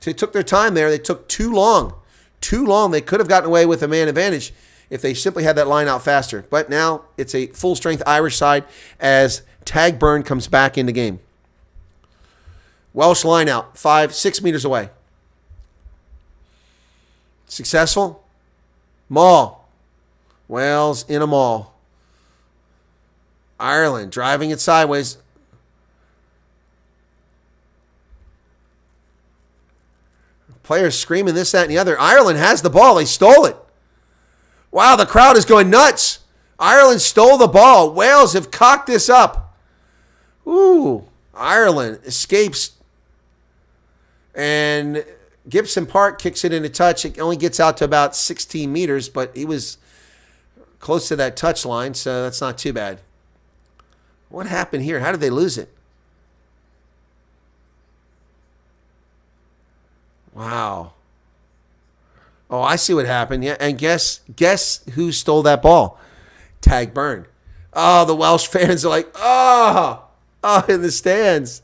They took their time there. They took too long. Too long. They could have gotten away with a man advantage if they simply had that line out faster. But now it's a full-strength Irish side as Tag Byrne comes back in the game. Welsh line out, 6 meters away. Successful. Maul. Wales in a maul. Ireland driving it sideways. Players screaming this, that, and the other. Ireland has the ball. They stole it. Wow, the crowd is going nuts. Ireland stole the ball. Wales have cocked this up. Ooh, Ireland escapes. And Gibson Park kicks it in a touch. It only gets out to about 16 meters, but he was close to that touch line, so that's not too bad. What happened here? How did they lose it? Wow. Oh, I see what happened. Yeah, and guess who stole that ball? Tag Byrne. Oh, the Welsh fans are like, oh, in the stands.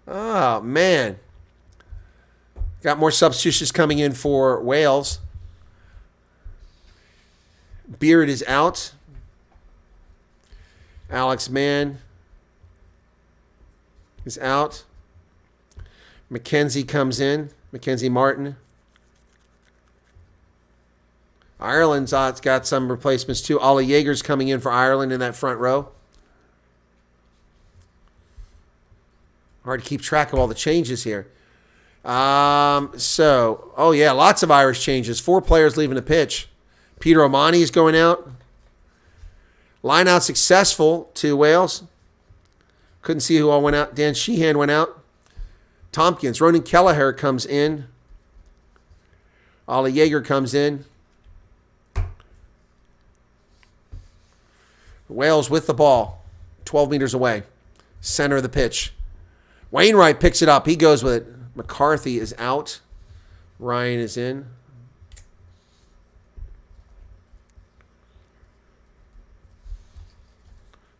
Oh, man. Got more substitutions coming in for Wales. Beard is out. Alex Mann is out. Mackenzie comes in. Mackenzie Martin. Ireland's got some replacements too. Ollie Jaeger's coming in for Ireland in that front row. Hard to keep track of all the changes here. Lots of Irish changes. 4 players leaving the pitch. Peter O'Mahony is going out. Line out successful to Wales. Couldn't see who all went out. Dan Sheehan went out. Tompkins. Ronan Kelleher comes in. Ollie Jaeger comes in. Wales with the ball. 12 meters away. Center of the pitch. Wainwright picks it up. He goes with it. McCarthy is out. Ryan is in.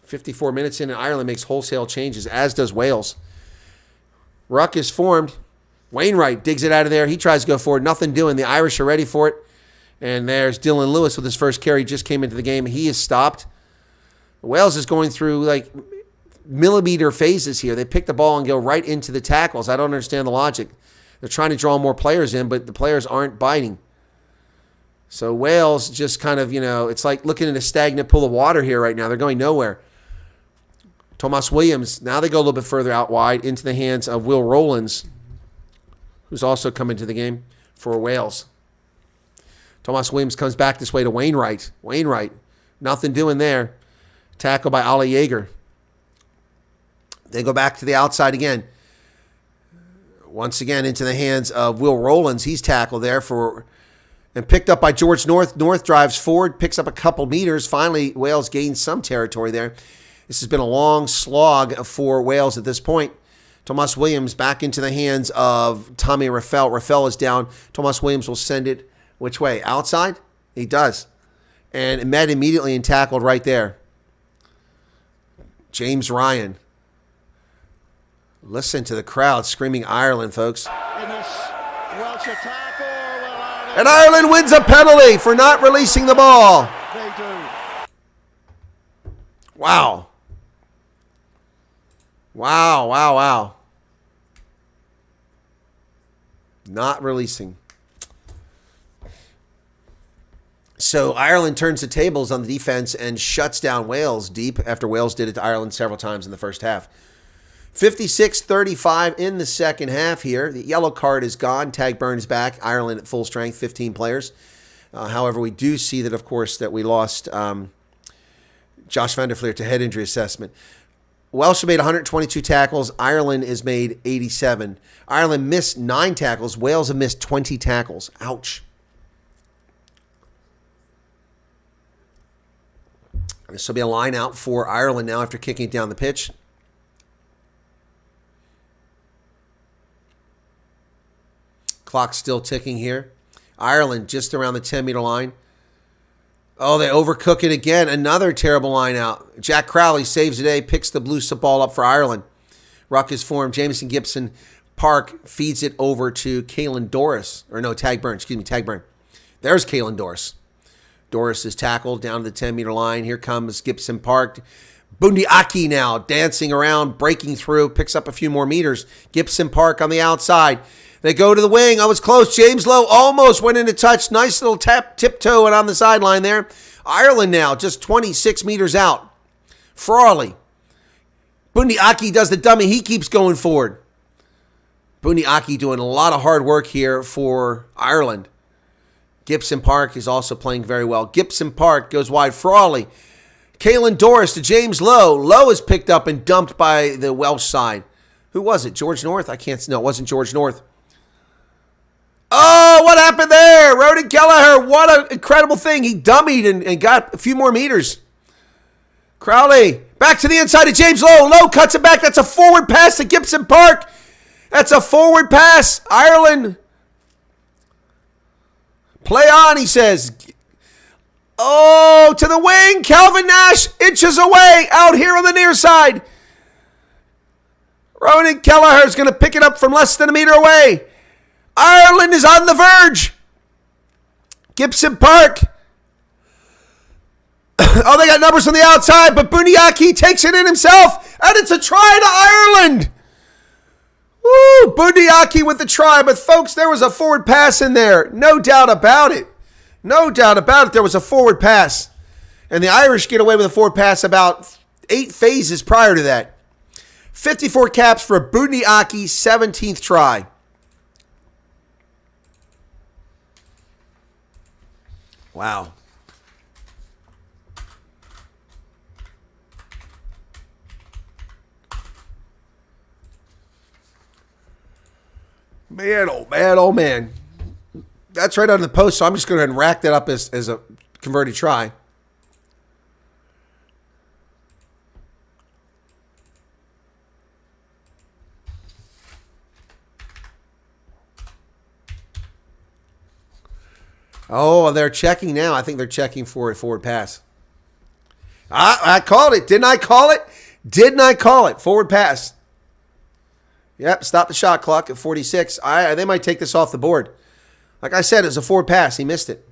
.54 minutes in, and Ireland makes wholesale changes, as does Wales. Ruck is formed. Wainwright digs it out of there. He tries to go forward. Nothing doing. The Irish are ready for it. And there's Dylan Lewis with his first carry. Just came into the game. He is stopped. Wales is going through like millimeter phases here. They pick the ball and go right into the tackles. I don't understand the logic. They're trying to draw more players in, but the players aren't biting. So Wales just kind of, it's like looking at a stagnant pool of water here right now. They're going nowhere. Tomas Williams, now they go a little bit further out wide into the hands of Will Rowlands, who's also come into the game for Wales. Tomas Williams comes back this way to Wainwright. Wainwright, nothing doing there. Tackle by Ollie Jaeger. They go back to the outside again. Once again into the hands of Will Rowlands. He's tackled there and picked up by George North. North drives forward, picks up a couple meters. Finally, Wales gains some territory there. This has been a long slog for Wales at this point. Tomas Williams back into the hands of Tommy Raffel. Raffel is down. Tomas Williams will send it which way? Outside? He does. And met immediately and tackled right there. James Ryan. Listen to the crowd screaming Ireland, folks. In this Welsh attack, and Ireland wins a penalty for not releasing the ball. They do. Wow. Wow. Not releasing. So Ireland turns the tables on the defense and shuts down Wales deep after Wales did it to Ireland several times in the first half. 56-35 in the second half here. The yellow card is gone. Tag Byrne is back. Ireland at full strength, 15 players. However, we do see that, of course, that we lost Josh van der Fleer to head injury assessment. Welsh have made 122 tackles. Ireland has made 87. Ireland missed 9 tackles. Wales have missed 20 tackles. Ouch. This will be a line out for Ireland now after kicking it down the pitch. Clock's still ticking here. Ireland just around the 10-meter line. Oh, they overcook it again. Another terrible line out. Jack Crowley saves the day, picks the blue ball up for Ireland. Ruck is formed. Jamison Gibson Park feeds it over to Caelan Doris. Or no, Tag Burn. Tag Burn. There's Caelan Doris. Doris is tackled down to the 10-meter line. Here comes Gibson Park. Bundy Aki now dancing around, breaking through, picks up a few more meters. Gibson Park on the outside. They go to the wing. I was close. James Lowe almost went into touch. Nice little tiptoe and on the sideline there. Ireland now just 26 meters out. Frawley. Bundy Aki does the dummy. He keeps going forward. Bundy Aki doing a lot of hard work here for Ireland. Gibson Park is also playing very well. Gibson Park goes wide. Frawley. Caelan Doris to James Lowe. Lowe is picked up and dumped by the Welsh side. Who was it? George North? No, it wasn't George North. Oh, what happened there? Ronan Kelleher, what an incredible thing. He dummied and got a few more meters. Crowley, back to the inside of James Lowe. Lowe cuts it back. That's a forward pass to Gibson Park. That's a forward pass. Ireland. Play on, he says. Oh, to the wing. Calvin Nash inches away out here on the near side. Ronan Kelleher is going to pick it up from less than a meter away. Ireland is on the verge. Gibson Park. Oh, they got numbers on the outside, but Bundyaki takes it in himself, and it's a try to Ireland. Woo, Bundyaki with the try, but folks, there was a forward pass in there. No doubt about it. No doubt about it, there was a forward pass. And the Irish get away with a forward pass about 8 phases prior to that. 54 caps for Bundyaki, 17th try. Wow. Man, oh man, oh man. That's right on the post, so I'm just going to go ahead and rack that up as a converted try. Oh, they're checking now. I think they're checking for a forward pass. I called it. Didn't I call it? Didn't I call it? Forward pass. Yep, stop the shot clock at 46. They might take this off the board. Like I said, it was a forward pass. He missed it.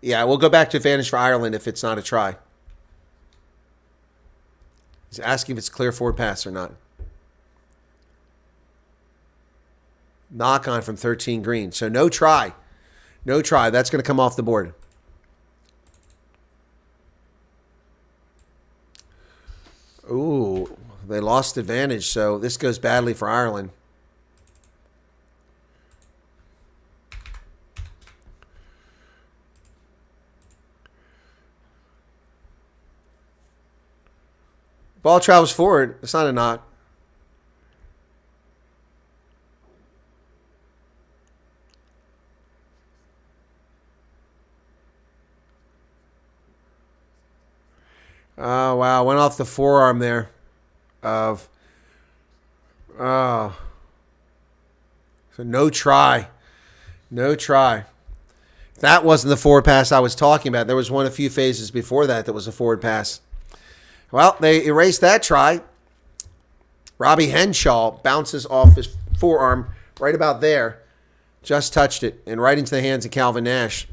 Yeah, we'll go back to advantage for Ireland if it's not a try. He's asking if it's a clear forward pass or not. Knock on from 13 green. So no try. No try. That's going to come off the board. Ooh, they lost advantage, so this goes badly for Ireland. Ball travels forward. It's not a knock. Oh, wow. Went off the forearm there of... Oh. So no try. No try. That wasn't the forward pass I was talking about. There was one a few phases before that was a forward pass. Well, they erased that try. Robbie Henshaw bounces off his forearm right about there. Just touched it and right into the hands of Calvin Nash.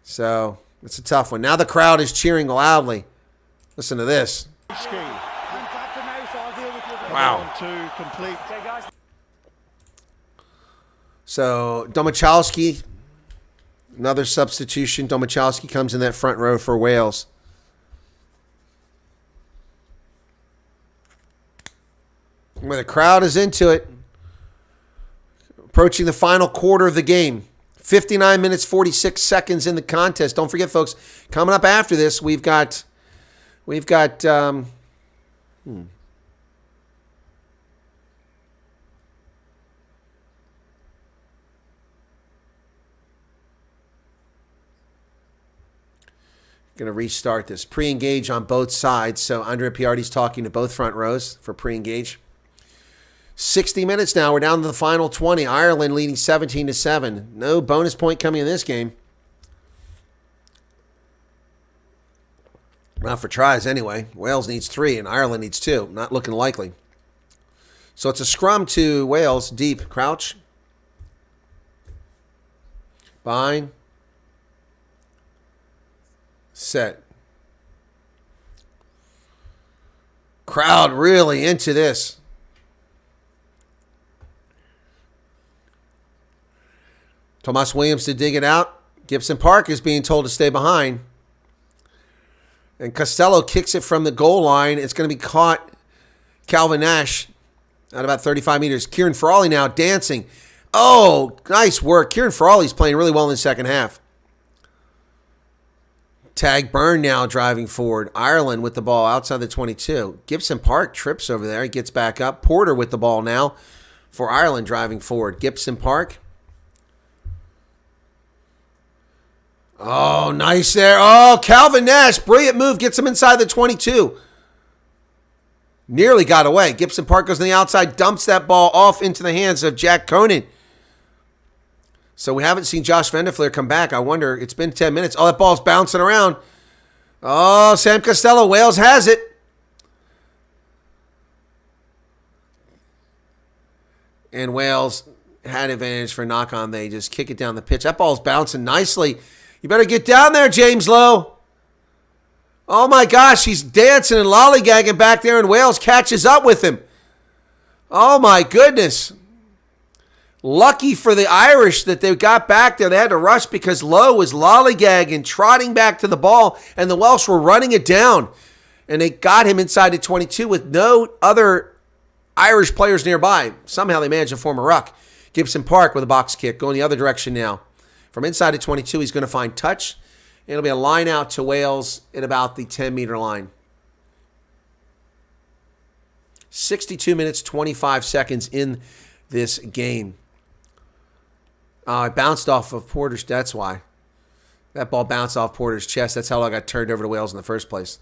So it's a tough one. Now the crowd is cheering loudly. Listen to this. Wow. So Domachowski, another substitution. Domachowski comes in that front row for Wales. Where the crowd is into it. Approaching the final quarter of the game. 59 minutes, 46 seconds in the contest. Don't forget, folks, coming up after this, we've got We've got... Going to restart this. Pre-engage on both sides. So Andrea Piardi's talking to both front rows for pre-engage. 60 minutes now. We're down to the final 20. Ireland leading 17-7. No bonus point coming in this game. Not for tries anyway. Wales needs 3 and Ireland needs 2. Not looking likely. So it's a scrum to Wales. Deep. Crouch. Bind. Set. Crowd really into this. Tomas Williams to dig it out. Gibson Park is being told to stay behind. And Costello kicks it from the goal line. It's going to be caught. Calvin Nash at about 35 meters. Kieran Frawley now dancing. Oh, nice work. Kieran Frawley's playing really well in the second half. Tag Byrne now driving forward. Ireland with the ball outside the 22. Gibson Park trips over there. He gets back up. Porter with the ball now for Ireland driving forward. Gibson Park. Oh, nice there. Oh, Calvin Nash. Brilliant move. Gets him inside the 22. Nearly got away. Gibson Park goes on the outside. Dumps that ball off into the hands of Jack Conan. So we haven't seen Josh Vanderfleer come back. I wonder, it's been 10 minutes. Oh, that ball's bouncing around. Oh, Sam Costello. Wales has it. And Wales had advantage for knock-on. They just kick it down the pitch. That ball's bouncing nicely. You better get down there, James Lowe. Oh, my gosh. He's dancing and lollygagging back there, and Wales catches up with him. Oh, my goodness. Lucky for the Irish that they got back there. They had to rush because Lowe was lollygagging, trotting back to the ball, and the Welsh were running it down. And they got him inside the 22 with no other Irish players nearby. Somehow they managed to form a ruck. Gibson Park with a box kick going the other direction now. From inside the 22, he's going to find touch. It'll be a line out to Wales at about the 10-meter line. 62 minutes, 25 seconds in this game. It bounced off of Porter's. That's why. That ball bounced off Porter's chest. That's how I got turned over to Wales in the first place.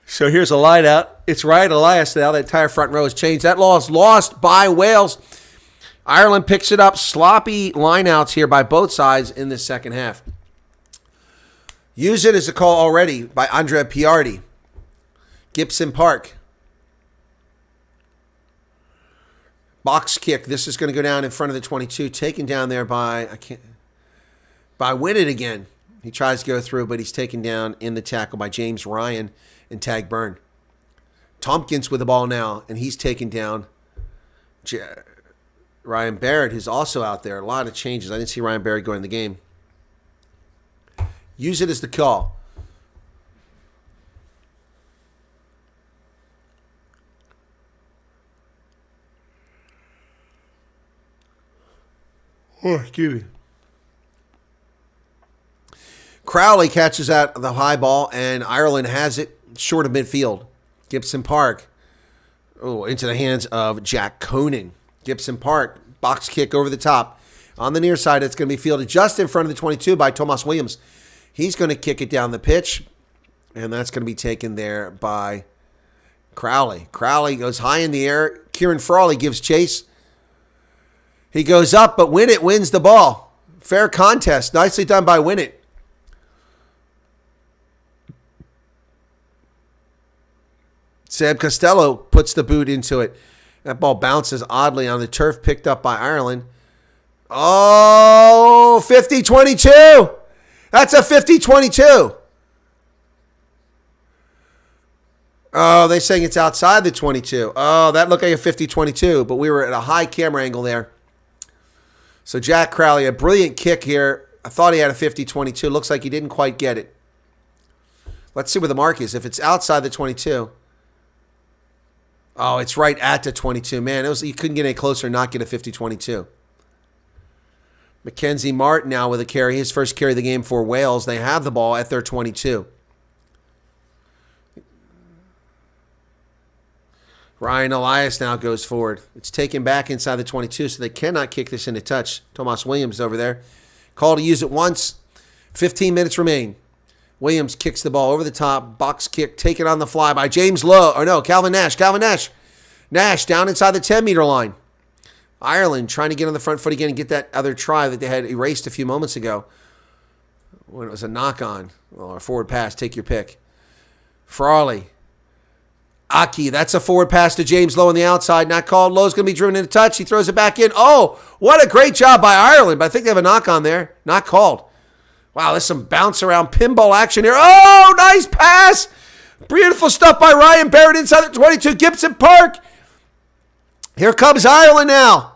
So here's a line out. It's Ryan Elias now. That entire front row has changed. That law is lost by Wales. Ireland picks it up. Sloppy lineouts here by both sides in the second half. Use it as a call already by Andrea Piardi. Gibson Park. Box kick. This is going to go down in front of the 22. Taken down there by Winnett again. He tries to go through, but he's taken down in the tackle by James Ryan and Tag Byrne. Tompkins with the ball now, and he's taken down. Ryan Barrett, who's also out there. A lot of changes. I didn't see Ryan Barrett go in the game. Use it as the call. Oh, excuse me. Crowley catches out the high ball, and Ireland has it short of midfield. Gibson Park. Oh, into the hands of Jack Conan. Gibson Park. Box kick over the top. On the near side, it's going to be fielded just in front of the 22 by Tomas Williams. He's going to kick it down the pitch, and that's going to be taken there by Crowley. Crowley goes high in the air. Kieran Frawley gives chase. He goes up, but Winnett wins the ball. Fair contest. Nicely done by Winnett. Sam Costello puts the boot into it. That ball bounces oddly on the turf, picked up by Ireland. Oh, 50-22. That's a 50-22. Oh, they're saying it's outside the 22. Oh, that looked like a 50-22, but we were at a high camera angle there. So Jack Crowley, a brilliant kick here. I thought he had a 50-22. Looks like he didn't quite get it. Let's see where the mark is. If it's outside the 22. Oh, it's right at the 22. Man, you couldn't get any closer and not get a 50-22. Mackenzie Martin now with a carry. His first carry of the game for Wales. They have the ball at their 22. Ryan Elias now goes forward. It's taken back inside the 22, so they cannot kick this into touch. Tomas Williams over there. Call to use it once. 15 minutes remain. Williams kicks the ball over the top. Box kick taken on the fly by James Lowe. Or no, Calvin Nash. Calvin Nash. Nash down inside the 10-meter line. Ireland trying to get on the front foot again and get that other try that they had erased a few moments ago when it was a knock-on or a forward pass. Take your pick. Frawley. Aki, that's a forward pass to James Lowe on the outside. Not called. Lowe's going to be driven into touch. He throws it back in. Oh, what a great job by Ireland. But I think they have a knock-on there. Not called. Wow, there's some bounce around pinball action here. Oh, nice pass. Beautiful stuff by Ryan Barrett inside the 22. Gibson Park. Here comes Ireland now.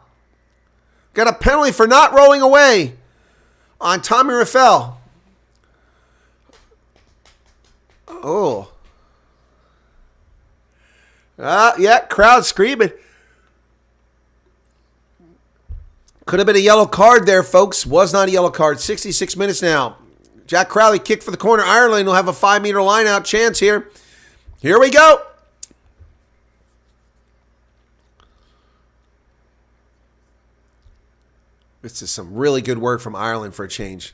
Got a penalty for not rolling away on Tommy Raffel. Oh. Yeah, crowd screaming. Could have been a yellow card there, folks. Was not a yellow card. 66 minutes now. Jack Crowley kicked for the corner. Ireland will have a 5-meter line-out chance here. Here we go. This is some really good work from Ireland for a change.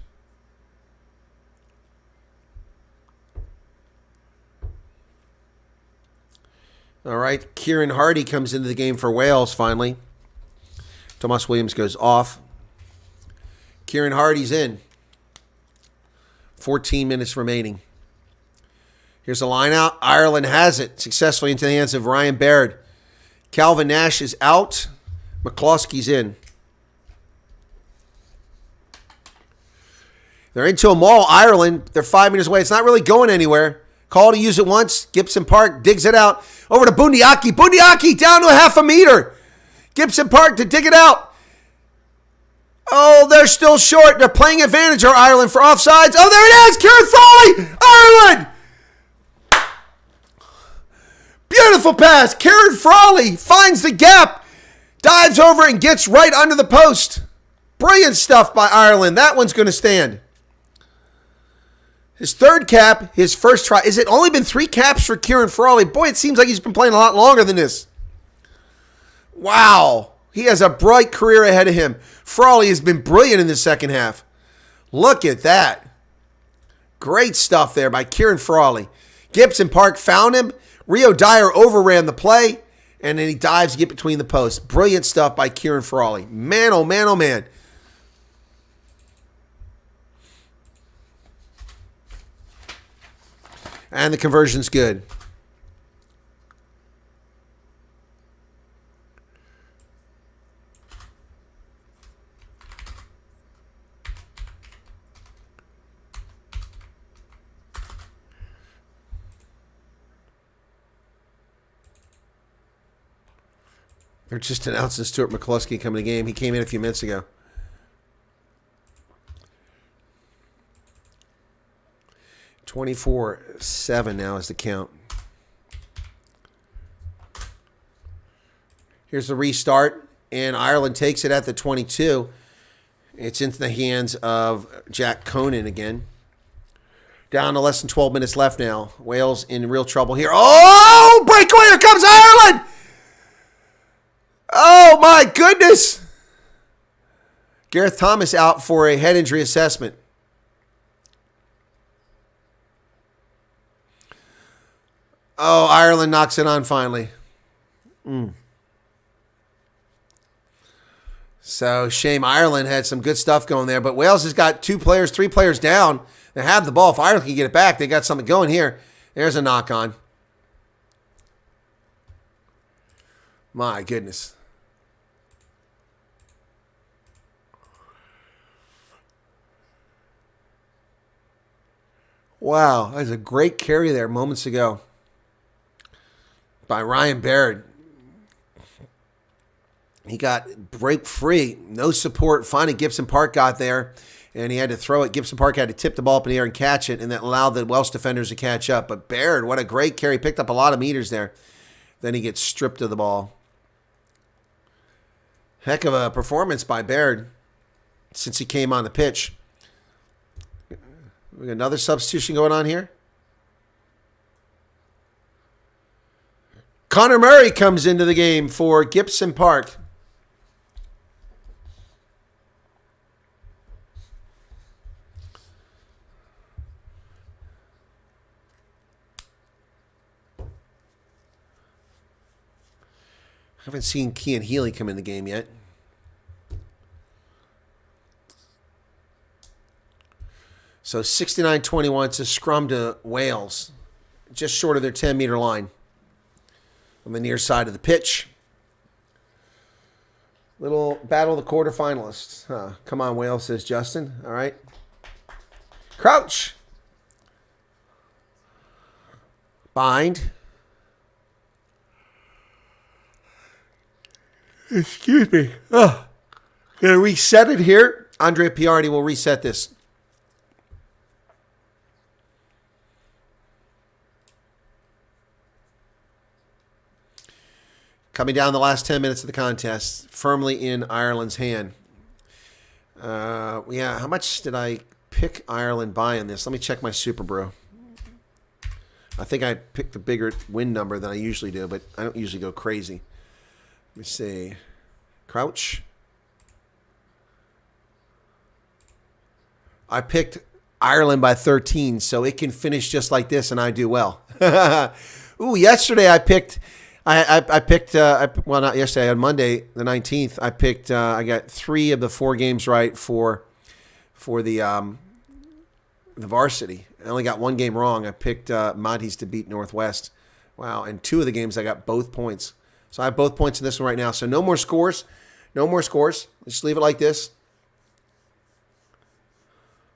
All right, Kieran Hardy comes into the game for Wales finally. Tomas Williams goes off. Kieran Hardy's in. 14 minutes remaining. Here's a line out. Ireland has it successfully into the hands of Ryan Baird. Calvin Nash is out. McCloskey's in. They're into a maul, Ireland. They're 5 meters away. It's not really going anywhere. Call to use it once. Gibson Park digs it out. Over to Bundiaki. Bundiaki down to a half a meter. Gibson Park to dig it out. Oh, they're still short. They're playing advantage, or Ireland, for offsides. Oh, there it is. Kieran Frawley. Ireland. Beautiful pass. Kieran Frawley finds the gap. Dives over and gets right under the post. Brilliant stuff by Ireland. That one's going to stand. His third cap, his first try. Has it only been 3 caps for Kieran Frawley? Boy, it seems like he's been playing a lot longer than this. Wow. He has a bright career ahead of him. Frawley has been brilliant in the second half. Look at that. Great stuff there by Kieran Frawley. Gibson Park found him. Rio Dyer overran the play, and then he dives to get between the posts. Brilliant stuff by Kieran Frawley. Man, oh man, oh man. And the conversion's good. They're just announcing Stuart McCluskey coming to the game. He came in a few minutes ago. (24-7) now is the count. Here's the restart, and Ireland takes it at the 22. It's into the hands of Jack Conan again. Down to less than 12 minutes left now. Wales in real trouble here. Oh, breakaway! Here comes Ireland! Oh, my goodness. Gareth Thomas out for a head injury assessment. Oh, Ireland knocks it on finally. So, shame. Ireland had some good stuff going there, but Wales has got 3 players down. They have the ball. If Ireland can get it back, they got something going here. There's a knock on. My goodness. Wow, that was a great carry there moments ago by Ryan Baird. He got break free, no support. Finally, Gibson Park got there, and he had to throw it. Gibson Park had to tip the ball up in the air and catch it, and that allowed the Welsh defenders to catch up. But Baird, what a great carry. Picked up a lot of meters there. Then he gets stripped of the ball. Heck of a performance by Baird. since he came on the pitch. We got another substitution going on here. Connor Murray comes into the game for Gibson Park. I haven't seen Kean Healy come in the game yet. So 69-21, it's a scrum to Wales, just short of their 10-meter line on the near side of the pitch. Little battle of the quarterfinalists. Come on, Wales, says Justin. All right. Crouch. Bind. Excuse me. Oh, gonna reset it here. Andrea Piardi will reset this. Coming down the last 10 minutes of the contest, firmly in Ireland's hand. Yeah, how much did I pick Ireland by in this? Let me check my Super Brew. I think I picked a bigger win number than I usually do, but I don't usually go crazy. Let me see. Crouch. I picked Ireland by 13, so it can finish just like this, and I do well. Ooh, yesterday I picked... I picked, well, not yesterday, on Monday, the 19th, I picked, I got 3 of the 4 games right for the varsity. I only got 1 game wrong. I picked Monty's to beat Northwest. Wow, and 2 of the games I got both points. So I have both points in this one right now. So no more scores. No more scores. Just leave it like this.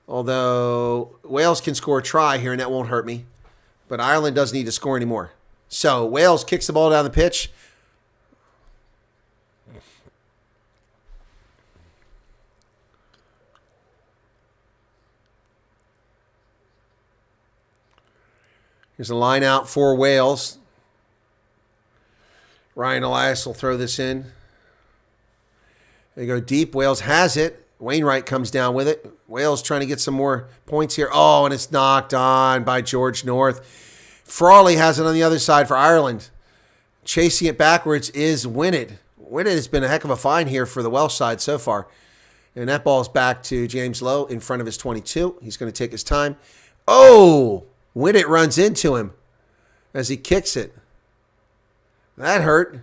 Although Wales can score a try here, and that won't hurt me. But Ireland doesn't need to score anymore. So Wales kicks the ball down the pitch. Here's a line out for Wales. Ryan Elias will throw this in. They go deep. Wales has it. Wainwright comes down with it. Wales trying to get some more points here. Oh, and it's knocked on by George North. Frawley has it on the other side for Ireland. Chasing it backwards is Winnett. Winnett has been a heck of a find here for the Welsh side so far. And that ball's back to James Lowe in front of his 22. He's going to take his time. Oh! Winnett runs into him as he kicks it. That hurt.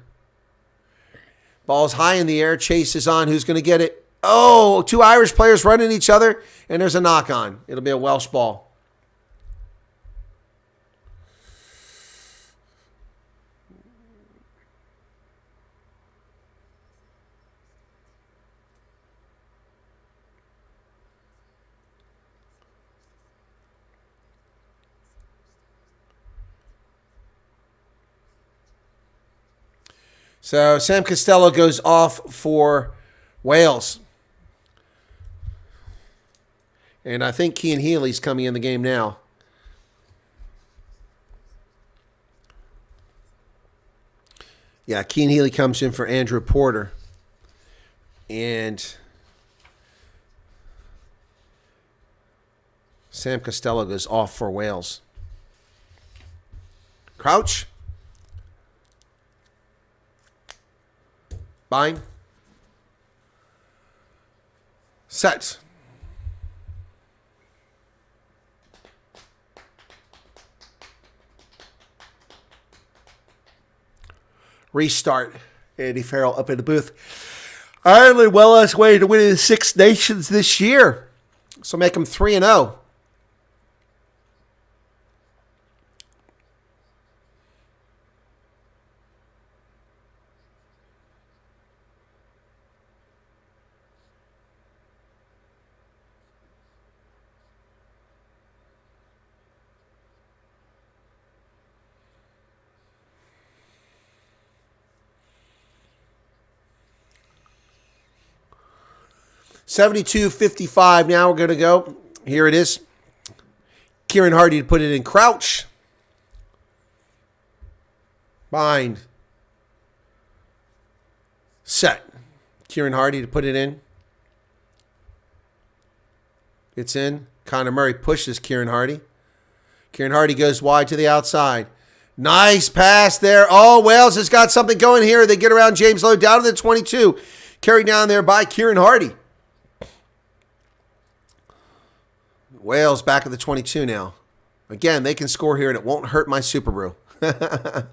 Ball's high in the air. Chase is on. Who's going to get it? Oh! 2 Irish players running each other. And there's a knock on. It'll be a Welsh ball. So Sam Costello goes off for Wales. And I think Kean Healy's coming in the game now. Yeah, Kean Healy comes in for Andrew Porter. And Sam Costello goes off for Wales. Crouch. Bind. Set. Restart. Andy Farrell up in the booth. Ireland well on its way to winning the Six Nations this year. So make them 3-0. $72.55. Now we're going to go. Here it is. Kieran Hardy to put it in crouch. Bind. Set. Kieran Hardy to put it in. It's in. Connor Murray pushes Kieran Hardy. Kieran Hardy goes wide to the outside. Nice pass there. Oh, Wales has got something going here. They get around James Lowe down to the 22. Carried down there by Kieran Hardy. Wales back at the 22 now. Again, they can score here and it won't hurt my Super Brew. I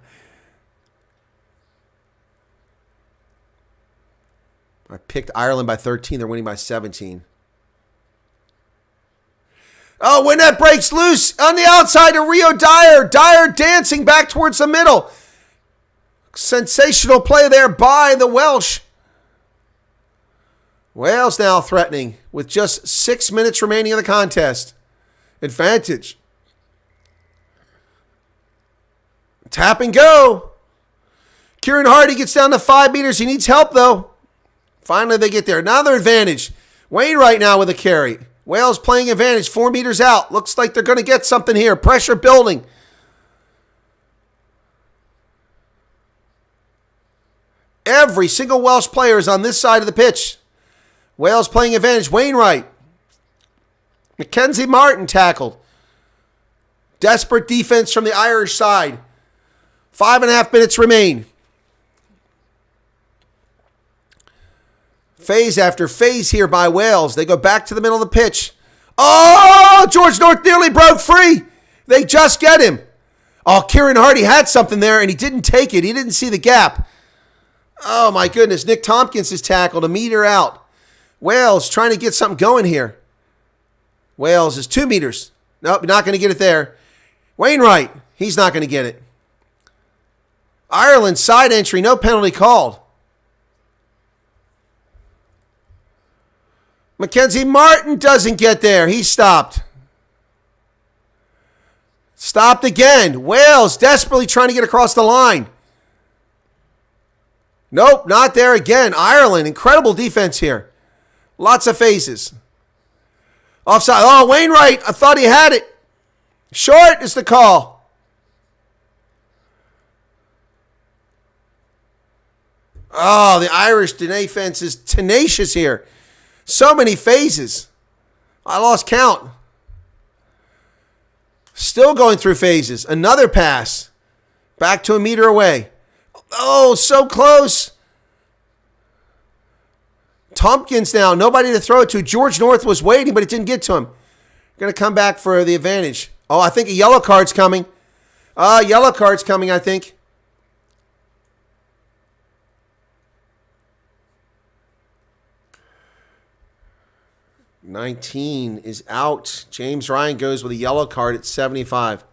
picked Ireland by 13. They're winning by 17. Oh, when that breaks loose on the outside to Rio Dyer. Dyer dancing back towards the middle. Sensational play there by the Welsh. Wales now threatening with just 6 minutes remaining in the contest. Advantage. Tap and go. Kieran Hardy gets down to 5 meters. He needs help, though. Finally, they get there. Another advantage. Wayne right now with a carry. Wales playing advantage. 4 meters out. Looks like they're going to get something here. Pressure building. Every single Welsh player is on this side of the pitch. Wales playing advantage. Wainwright. Mackenzie Martin tackled. Desperate defense from the Irish side. 5.5 minutes remain. Phase after phase here by Wales. They go back to the middle of the pitch. Oh, George North nearly broke free. They just get him. Oh, Kieran Hardy had something there, and he didn't take it. He didn't see the gap. Oh, my goodness. Nick Tompkins is tackled a meter out. Wales trying to get something going here. Wales is 2 meters. Nope, not going to get it there. Wainwright, he's not going to get it. Ireland side entry, no penalty called. Mackenzie Martin doesn't get there. He stopped. Stopped again. Wales desperately trying to get across the line. Nope, not there again. Ireland, incredible defense here. Lots of phases. Offside. Oh, Wainwright, I thought he had it. Short is the call. Oh, the Irish defense is tenacious here. So many phases. I lost count. Still going through phases. Another pass. Back to a meter away. Oh, so close. Tompkins now. Nobody to throw it to. George North was waiting, but it didn't get to him. Going to come back for the advantage. Oh, I think a yellow card's coming. Yellow card's coming, I think. $19 is out. James Ryan goes with a yellow card at 75.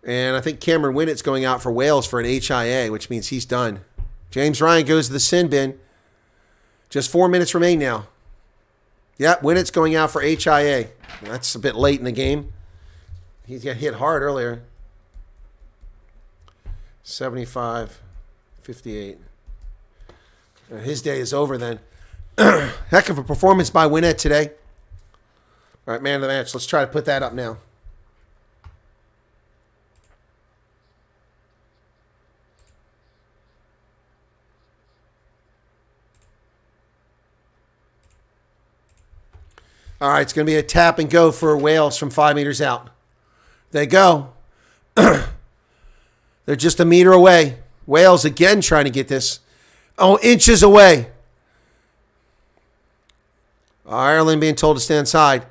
And I think Cameron Winnett's going out for Wales for an HIA, which means he's done. James Ryan goes to the sin bin. Just 4 minutes remain now. Yep, Winnett's going out for HIA. That's a bit late in the game. He got hit hard earlier. 75, 58. His day is over then. Heck of a performance by Winnett today. All right, man of the match. Let's try to put that up now. All right, it's going to be a tap and go for Wales from 5 meters out. They go. They're just a meter away. Wales again trying to get this. Oh, inches away. Ireland being told to stand side.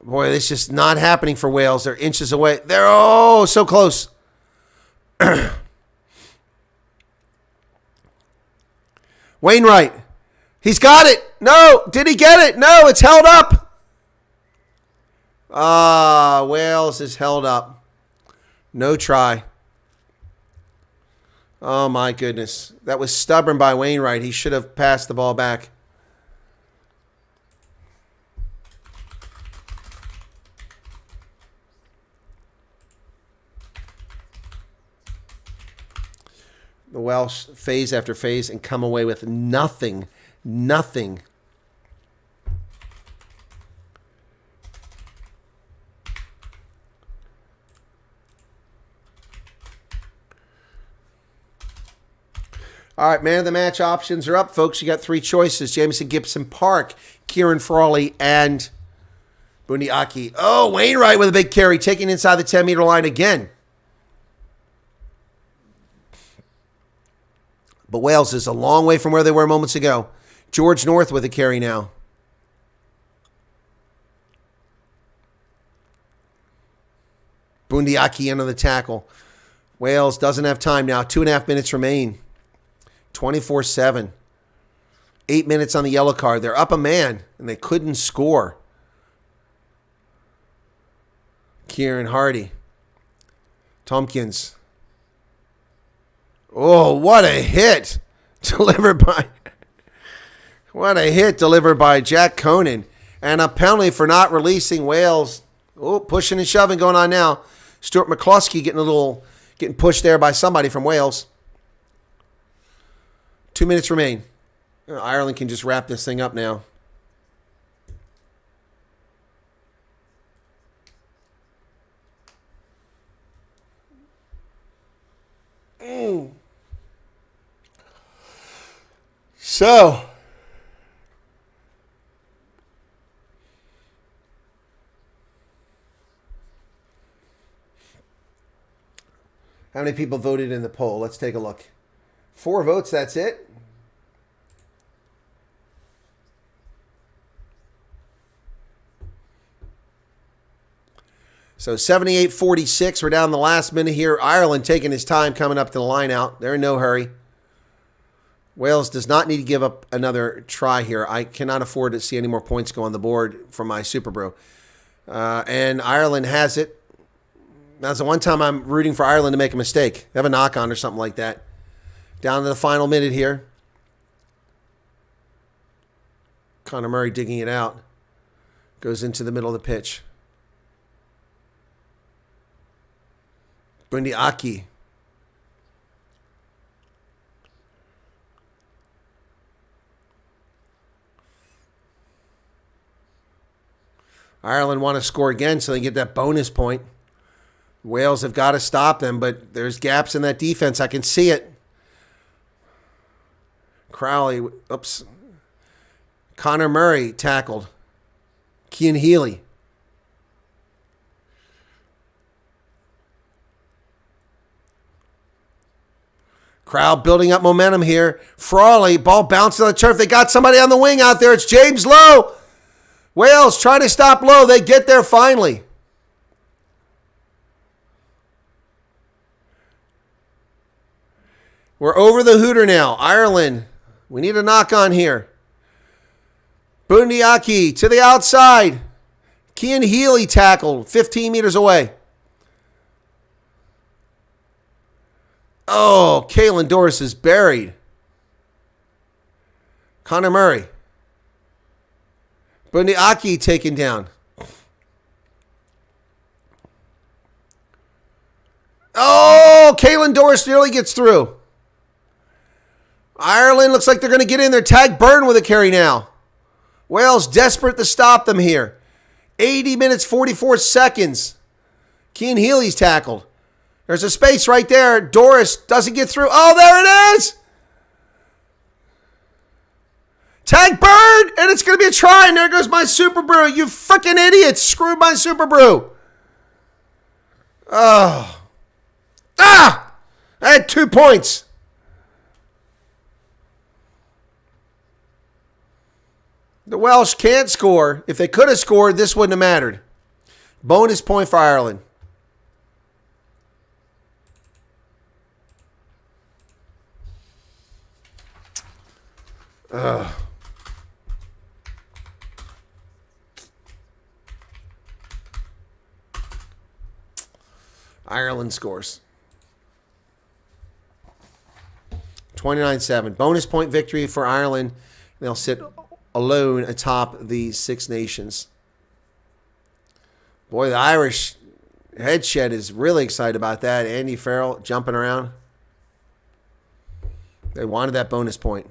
Boy, this is just not happening for Wales. They're inches away. They're so close. Wainwright. He's got it. No. Did he get it? No, it's held up. Wales is held up. No try. Oh, my goodness. That was stubborn by Wainwright. He should have passed the ball back. The Welsh phase after phase and come away with nothing. Nothing. All right, man of the match options are up, folks. You got 3 choices. Jamison Gibson Park, Kieran Frawley, and Bundiaki. Oh, Wainwright with a big carry, taking inside the 10-meter line again. But Wales is a long way from where they were moments ago. George North with a carry now. Bundiaki under the tackle. Wales doesn't have time now. 2.5 minutes remain. 24-7. 8 minutes on the yellow card. They're up a man, and they couldn't score. Kieran Hardy. Tompkins. Oh, what a hit delivered by Jack Conan. And a penalty for not releasing Wales. Oh, pushing and shoving going on now. Stuart McCluskey getting pushed there by somebody from Wales. 2 minutes remain. Ireland can just wrap this thing up now. So, how many people voted in the poll? Let's take a look. 4 votes, that's it. So 78-46. We're down the last minute here. Ireland taking his time coming up to the line out. They're in no hurry. Wales does not need to give up another try here. I cannot afford to see any more points go on the board from my Super Brew. And Ireland has it. That's the one time I'm rooting for Ireland to make a mistake. Have a knock-on or something like that. Down to the final minute here. Connor Murray digging it out. Goes into the middle of the pitch. Bundiaki. Ireland want to score again so they get that bonus point. Wales have got to stop them, but there's gaps in that defense. I can see it. Crowley, oops. Connor Murray tackled. Cian Healy. Crowd building up momentum here. Frawley, ball bouncing on the turf. They got somebody on the wing out there. It's James Lowe. Wales trying to stop Lowe. They get there finally. We're over the hooter now. Ireland, we need a knock on here. Bundiaki to the outside. Cian Healy tackled 15 meters away. Oh, Caelan Doris is buried. Connor Murray. Bundiaki taken down. Oh, Caelan Doris nearly gets through. Ireland looks like they're going to get in there. Tag Byrne with a carry now. Wales desperate to stop them here. 80 minutes, 44 seconds. Cian Healy's tackled. There's a space right there. Doris doesn't get through. Oh, there it is. Tag Bird, and it's going to be a try, and there goes my Super Brew. You freaking idiots. Screwed my Super Brew. Oh. Ah! I had 2 points. The Welsh can't score. If they could have scored, this wouldn't have mattered. Bonus point for Ireland. Ireland scores. 29-7. Bonus point victory for Ireland. They'll sit alone atop the Six Nations. Boy, the Irish head shed is really excited about that. Andy Farrell jumping around. They wanted that bonus point.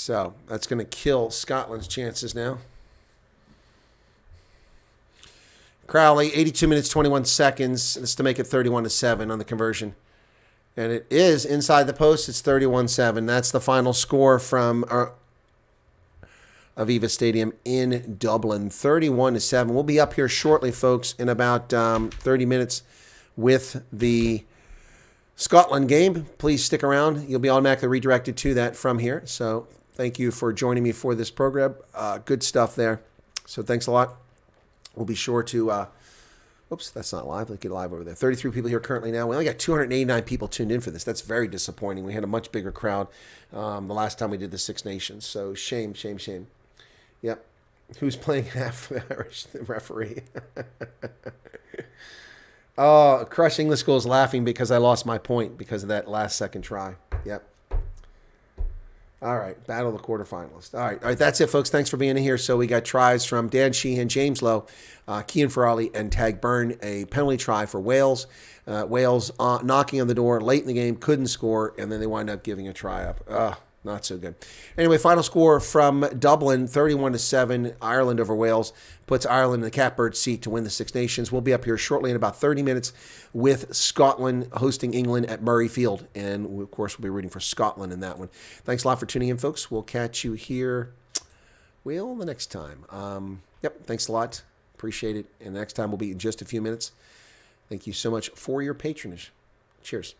So that's going to kill Scotland's chances now. Crowley, 82 minutes, 21 seconds. This is to make it 31-7 on the conversion. And it is inside the post. It's 31-7. That's the final score from Aviva Stadium in Dublin, 31-7. We'll be up here shortly, folks, in about 30 minutes with the Scotland game. Please stick around. You'll be automatically redirected to that from here. So thank you for joining me for this program. Good stuff there. So thanks a lot. We'll be sure to, oops, that's not live. Let's get live over there. 33 people here currently now. We only got 289 people tuned in for this. That's very disappointing. We had a much bigger crowd the last time we did the Six Nations. So shame, shame, shame. Yep. Who's playing half the Irish referee? Oh, Crush English School is laughing because I lost my point because of that last second try. Yep. All right, battle of the quarterfinalists. All right, that's it, folks. Thanks for being in here. So we got tries from Dan Sheehan, James Lowe, Cian Ferrari, and Tag Byrne. A penalty try for Wales. Wales knocking on the door late in the game, couldn't score, and then they wind up giving a try up. Not so good. Anyway, final score from Dublin, 31-7. Ireland over Wales puts Ireland in the catbird seat to win the Six Nations. We'll be up here shortly in about 30 minutes with Scotland hosting England at Murrayfield. And, of course, we'll be rooting for Scotland in that one. Thanks a lot for tuning in, folks. We'll catch you here, well, the next time. Yep, thanks a lot. Appreciate it. And the next time will be in just a few minutes. Thank you so much for your patronage. Cheers.